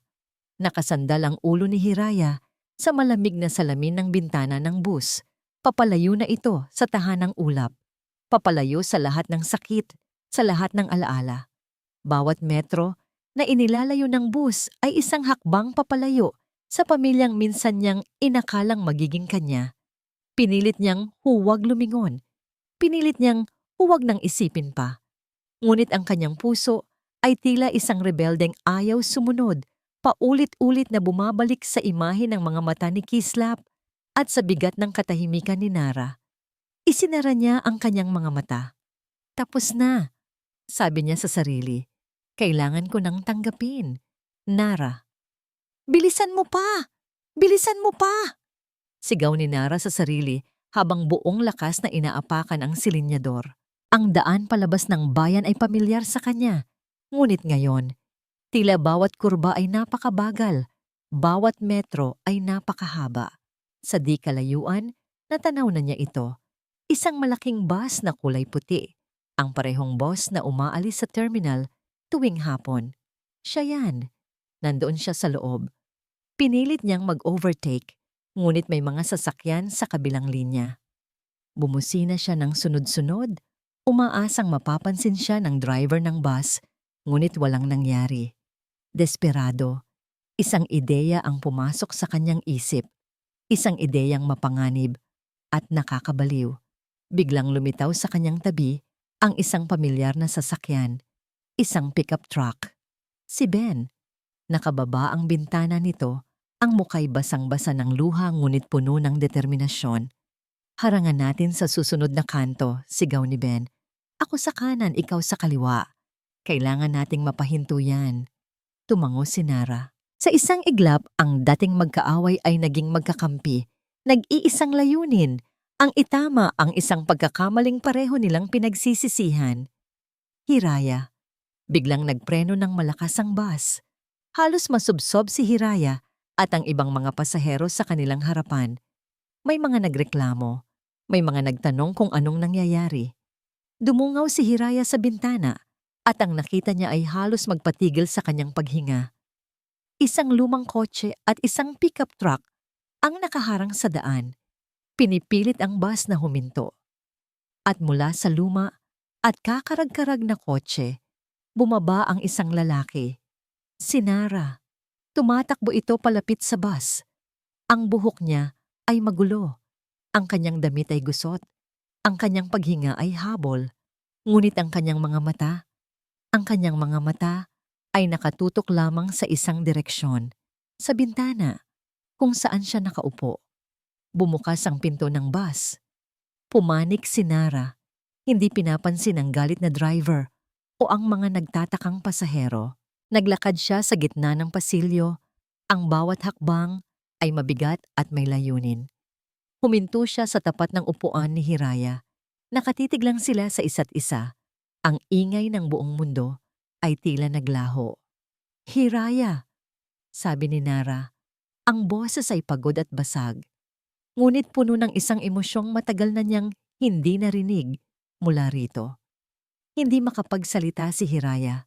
Nakasandal ang ulo ni Hiraya sa malamig na salamin ng bintana ng bus. Papalayo na ito sa tahanang ulap. Papalayo sa lahat ng sakit, sa lahat ng alaala. Bawat metro na inilalayo ng bus ay isang hakbang papalayo sa pamilyang minsan niyang inakalang magiging kanya. Pinilit niyang huwag lumingon. Pinilit niyang huwag nang isipin pa. Ngunit ang kanyang puso ay tila isang rebeldeng ayaw sumunod, paulit-ulit na bumabalik sa imahe ng mga mata ni Kislap at sa bigat ng katahimikan ni Nara. Isinara niya ang kanyang mga mata. Tapos na, sabi niya sa sarili. Kailangan ko nang tanggapin. Nara. Bilisan mo pa! Bilisan mo pa! Sigaw ni Nara sa sarili habang buong lakas na inaapakan ang silinyador. Ang daan palabas ng bayan ay pamilyar sa kanya. Ngunit ngayon, tila bawat kurba ay napakabagal, bawat metro ay napakahaba. Sa di kalayuan, natanaw na niya ito. Isang malaking bus na kulay puti. Ang parehong bus na umaalis sa terminal tuwing hapon. Siya yan. Nandoon siya sa loob. Pinilit niyang mag-overtake, ngunit may mga sasakyan sa kabilang linya. Bumusina siya ng sunod-sunod. Umaasang mapapansin siya ng driver ng bus, ngunit walang nangyari. Desperado, isang ideya ang pumasok sa kanyang isip. Isang ideyang mapanganib at nakakabaliw. Biglang lumitaw sa kanyang tabi ang isang pamilyar na sasakyan, isang pickup truck. Si Ben. Nakababa ang bintana nito, ang muka'y basang-basa ng luha ngunit puno ng determinasyon. Harangan natin sa susunod na kanto, sigaw ni Ben. Ako sa kanan, ikaw sa kaliwa. Kailangan nating mapahinto yan. Tumango si Nara. Sa isang iglap, ang dating magkaaway ay naging magkakampi. Nag-iisang layunin. Ang itama ang isang pagkakamaling pareho nilang pinagsisisihan. Hiraya. Biglang nagpreno ng malakas ang bus. Halos masubsob si Hiraya at ang ibang mga pasahero sa kanilang harapan. May mga nagreklamo. May mga nagtanong kung anong nangyayari. Dumungaw si Hiraya sa bintana at ang nakita niya ay halos magpatigil sa kanyang paghinga. Isang lumang kotse at isang pickup truck ang nakaharang sa daan. Pinipilit ang bus na huminto. At mula sa luma at kakarag-karag na kotse, bumaba ang isang lalaki. Si Nara. Tumatakbo ito palapit sa bus. Ang buhok niya ay magulo. Ang kanyang damit ay gusot. Ang kanyang paghinga ay habol. Ngunit ang kanyang mga mata ay nakatutok lamang sa isang direksyon, sa bintana, kung saan siya nakaupo. Bumukas ang pinto ng bus. Pumanik si Nara, hindi pinapansin ang galit na driver o ang mga nagtatakang pasahero. Naglakad siya sa gitna ng pasilyo. Ang bawat hakbang ay mabigat at may layunin. Huminto siya sa tapat ng upuan ni Hiraya. Nakatitig lang sila sa isa't isa. Ang ingay ng buong mundo ay tila naglaho. "Hiraya," sabi ni Nara. Ang boses ay pagod at basag. Ngunit puno ng isang emosyong matagal na niyang hindi narinig mula rito. Hindi makapagsalita si Hiraya.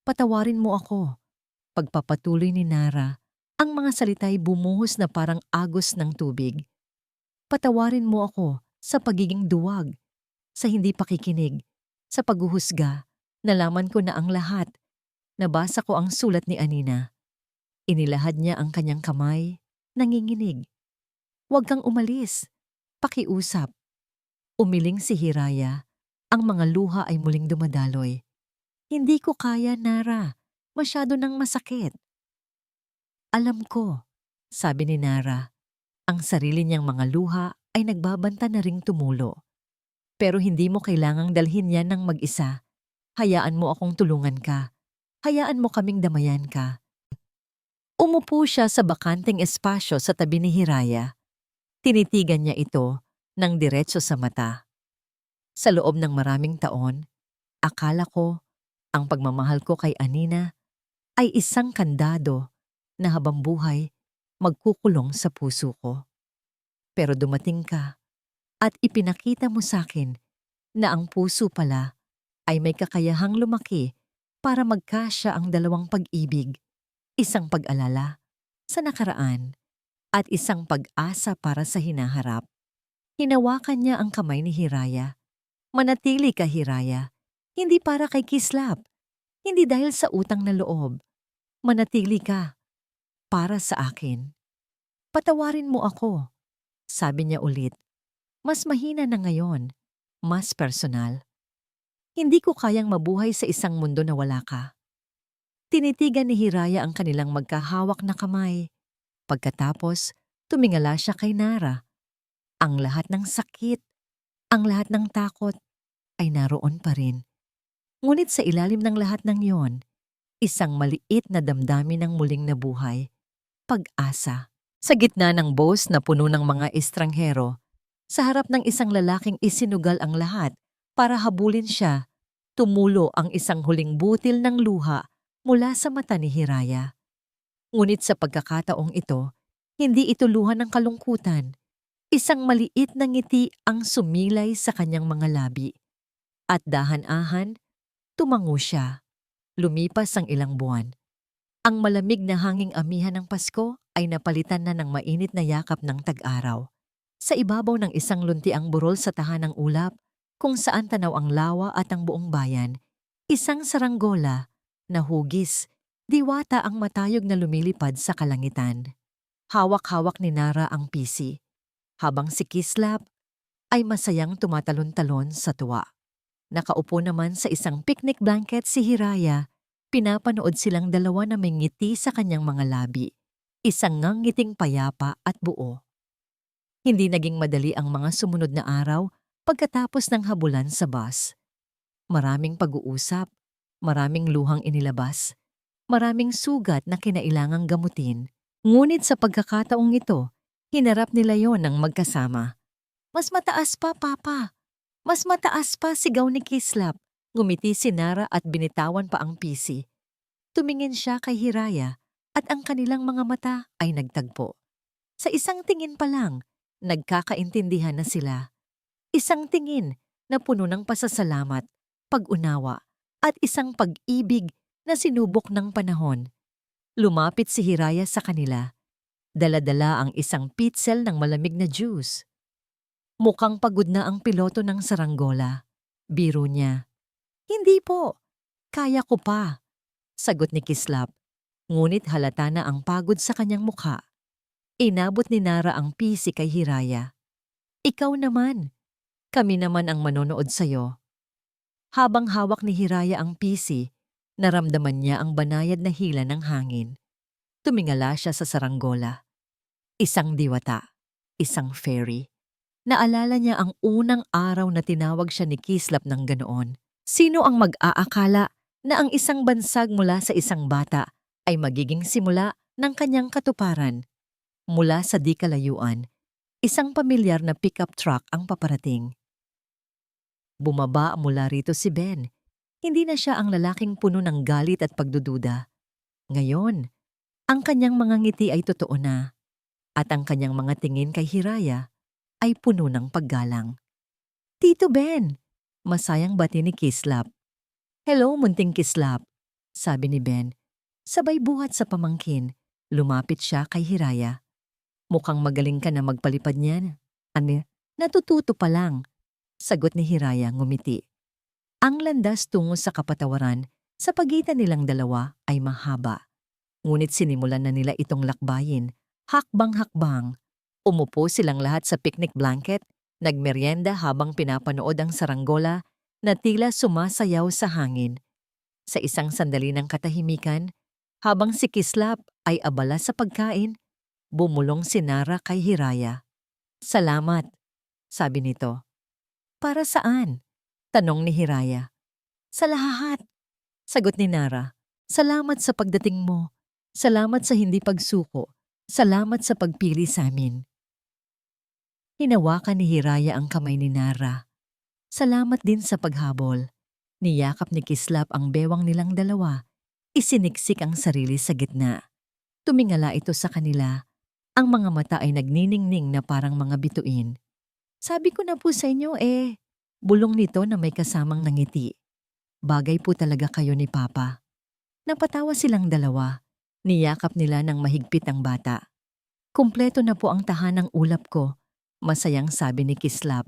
"Patawarin mo ako." Pagpapatuloy ni Nara, ang mga salita'y bumuhos na parang agos ng tubig. "Patawarin mo ako sa pagiging duwag, sa hindi pakikinig, sa paghuhusga. Nalaman ko na ang lahat. Nabasa ko ang sulat ni Anina." Inilahad niya ang kanyang kamay, nanginginig. "Huwag kang umalis. Pakiusap." Umiling si Hiraya. Ang mga luha ay muling dumadaloy. "Hindi ko kaya, Nara. Masyado nang masakit." "Alam ko," sabi ni Nara. Ang sarili niyang mga luha ay nagbabanta na ring tumulo. "Pero hindi mo kailangang dalhin yan ng mag-isa. Hayaan mo akong tulungan ka. Hayaan mo kaming damayan ka." Umupo siya sa bakanteng espasyo sa tabi ni Hiraya. Tinitigan niya ito ng diretso sa mata. "Sa loob ng maraming taon, akala ko ang pagmamahal ko kay Anina ay isang kandado na habang buhay magkukulong sa puso ko. Pero dumating ka at ipinakita mo sa akin na ang puso pala ay may kakayahang lumaki para magkasya ang dalawang pag-ibig, isang pag-alala sa nakaraan at isang pag-asa para sa hinaharap." Hinawakan niya ang kamay ni Hiraya. "Manatili ka, Hiraya. Hindi para kay Kislap. Hindi dahil sa utang na loob. Manatili ka para sa akin. Patawarin mo ako." Sabi niya ulit. Mas mahina na ngayon. Mas personal. "Hindi ko kayang mabuhay sa isang mundo na wala ka." Tinitigan ni Hiraya ang kanilang magkahawak na kamay. Pagkatapos, tumingala siya kay Nara. Ang lahat ng sakit, ang lahat ng takot ay naroon pa rin. Ngunit sa ilalim ng lahat ng yon, isang maliit na damdamin ng muling nabuhay. Pag-asa. Sa gitna ng bus na puno ng mga estranghero, sa harap ng isang lalaking isinugal ang lahat para habulin siya, tumulo ang isang huling butil ng luha mula sa mata ni Hiraya. Ngunit sa pagkakataong ito, hindi ito luha ng kalungkutan. Isang maliit na ngiti ang sumilay sa kanyang mga labi. At dahan-ahan, tumango siya. Lumipas ang ilang buwan. Ang malamig na hanging amihan ng Pasko ay napalitan na ng mainit na yakap ng tag-araw. Sa ibabaw ng isang luntiang burol sa tahanang ulap, kung saan tanaw ang lawa at ang buong bayan, isang saranggola na hugis, diwata ang matayog na lumilipad sa kalangitan. Hawak-hawak ni Nara ang pisi, habang si Kislap ay masayang tumatalon-talon sa tuwa. Nakaupo naman sa isang picnic blanket si Hiraya. Pinapanood silang dalawa na may ngiti sa kanyang mga labi. Isang ngangiting payapa at buo. Hindi naging madali ang mga sumunod na araw pagkatapos ng habulan sa bus. Maraming pag-uusap, maraming luhang inilabas, maraming sugat na kinailangang gamutin. Ngunit sa pagkakataong ito, hinarap nila yon ng magkasama. "Mas mataas pa, Papa! Mas mataas pa," sigaw ni Kislap. Ngumiti si Nara at binitawan pa ang pisi. Tumingin siya kay Hiraya at ang kanilang mga mata ay nagtagpo. Sa isang tingin pa lang, nagkakaintindihan na sila. Isang tingin na puno ng pasasalamat, pag-unawa at isang pag-ibig na sinubok ng panahon. Lumapit si Hiraya sa kanila. Dala-dala ang isang pitzel ng malamig na juice. Mukhang pagod na ang piloto ng saranggola. Biro niya. "Hindi po. Kaya ko pa," sagot ni Kislap. Ngunit halata na ang pagod sa kanyang mukha. Inabot ni Nara ang PC kay Hiraya. Ikaw naman, kami naman ang manonood sa'yo. Habang hawak ni Hiraya ang PC, naramdaman niya ang banayad na hila ng hangin. Tumingala siya sa saranggola. Isang diwata, isang fairy. Naalala niya ang unang araw na tinawag siya ni Kislap ng ganoon. Sino ang mag-aakala na ang isang bansag mula sa isang bata ay magiging simula ng kanyang katuparan? Mula sa di kalayuan, isang pamilyar na pickup truck ang paparating. Bumaba mula rito si Ben. Hindi na siya ang lalaking puno ng galit at pagdududa. Ngayon, ang kanyang mga ngiti ay totoo na, at ang kanyang mga tingin kay Hiraya ay puno ng paggalang. Tito Ben! Masayang bati ni Kislap. Hello, munting Kislap, sabi ni Ben. Sabay buhat sa pamangkin, lumapit siya kay Hiraya. Mukhang magaling ka na magpalipad niyan. Ano? Natututo pa lang, sagot ni Hiraya ngumiti. Ang landas tungo sa kapatawaran sa pagitan nilang dalawa ay mahaba. Ngunit sinimulan na nila itong lakbayin, hakbang-hakbang. Umupo silang lahat sa picnic blanket, nagmeryenda habang pinapanood ang saranggola na tila sumasayaw sa hangin. Sa isang sandali ng katahimikan, habang si Kislap ay abala sa pagkain, bumulong si Nara kay Hiraya. Salamat, sabi nito. Para saan? Tanong ni Hiraya. Sa lahat, sagot ni Nara. Salamat sa pagdating mo. Salamat sa hindi pagsuko. Salamat sa pagpili sa amin. Hinawakan ni Hiraya ang kamay ni Nara. Salamat din sa paghabol. Niyakap ni Kislap ang bewang nilang dalawa. Isiniksik ang sarili sa gitna. Tumingala ito sa kanila. Ang mga mata ay nagniningning na parang mga bituin. Sabi ko na po sa inyo bulong nito na may kasamang nangiti. Bagay po talaga kayo ni Papa. Napatawa silang dalawa. Niyakap nila ng mahigpit ang bata. Kumpleto na po ang tahanang ulap ko, masayang sabi ni Kislap.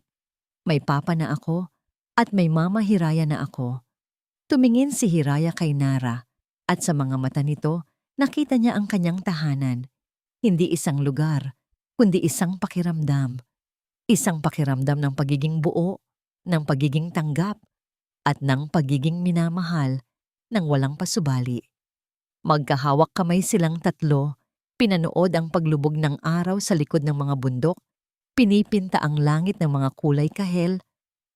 May papa na ako at may mama Hiraya na ako. Tumingin si Hiraya kay Nara at sa mga mata nito nakita niya ang kanyang tahanan. Hindi isang lugar, kundi isang pakiramdam. Isang pakiramdam ng pagiging buo, ng pagiging tanggap, at ng pagiging minamahal ng walang pasubali. Magkahawak kamay silang tatlo, pinanood ang paglubog ng araw sa likod ng mga bundok, pinipinta ang langit ng mga kulay kahel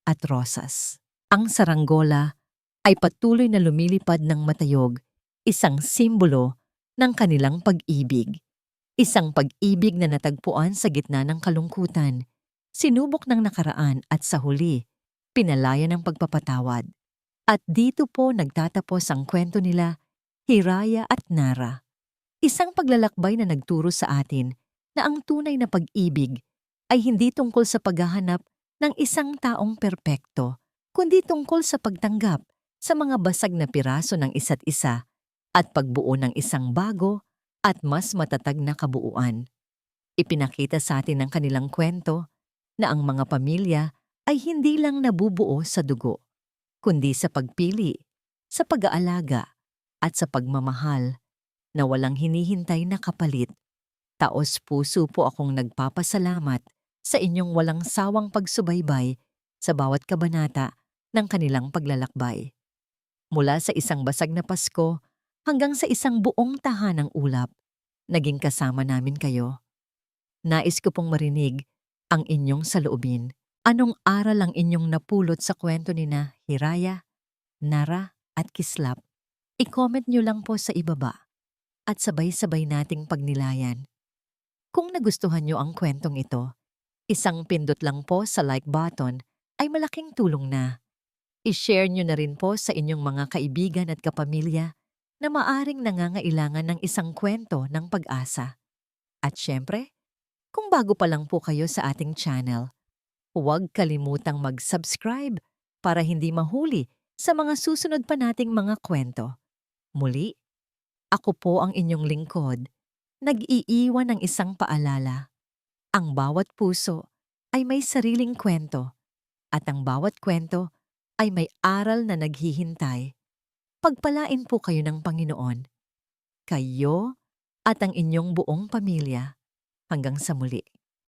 at rosas. Ang saranggola ay patuloy na lumilipad ng matayog, isang simbolo ng kanilang pag-ibig. Isang pag-ibig na natagpuan sa gitna ng kalungkutan, sinubok ng nakaraan at sa huli, pinalaya ng pagpapatawad. At dito po nagtatapos ang kwento nila, Hiraya at Nara. Isang paglalakbay na nagturo sa atin na ang tunay na pag-ibig ay hindi tungkol sa paghahanap ng isang taong perpekto, kundi tungkol sa pagtanggap sa mga basag na piraso ng isa't isa at pagbuo ng isang bago at mas matatag na kabuuan. Ipinakita sa atin ng kanilang kwento na ang mga pamilya ay hindi lang nabubuo sa dugo, kundi sa pagpili, sa pag-aalaga, at sa pagmamahal na walang hinihintay na kapalit. Taos-puso po akong nagpapasalamat sa inyong walang sawang pagsubaybay sa bawat kabanata ng kanilang paglalakbay. Mula sa isang basag na Pasko hanggang sa isang buong tahanang ulap, naging kasama namin kayo. Nais ko pong marinig ang inyong saloobin. Anong aral ang inyong napulot sa kwento ni na Hiraya, Nara at Kislap? I-comment nyo lang po sa ibaba at sabay-sabay nating pagnilayan. Kung nagustuhan nyo ang kwentong ito, isang pindot lang po sa like button ay malaking tulong na. I-share nyo na rin po sa inyong mga kaibigan at kapamilya na maaring nangangailangan ng isang kwento ng pag-asa. At syempre, kung bago pa lang po kayo sa ating channel, huwag kalimutang mag-subscribe para hindi mahuli sa mga susunod pa nating mga kwento. Muli, ako po ang inyong lingkod, nag-iiwan ng isang paalala. Ang bawat puso ay may sariling kwento at ang bawat kwento ay may aral na naghihintay. Pagpalain po kayo ng Panginoon. kayo at ang inyong buong pamilya. Hanggang sa muli.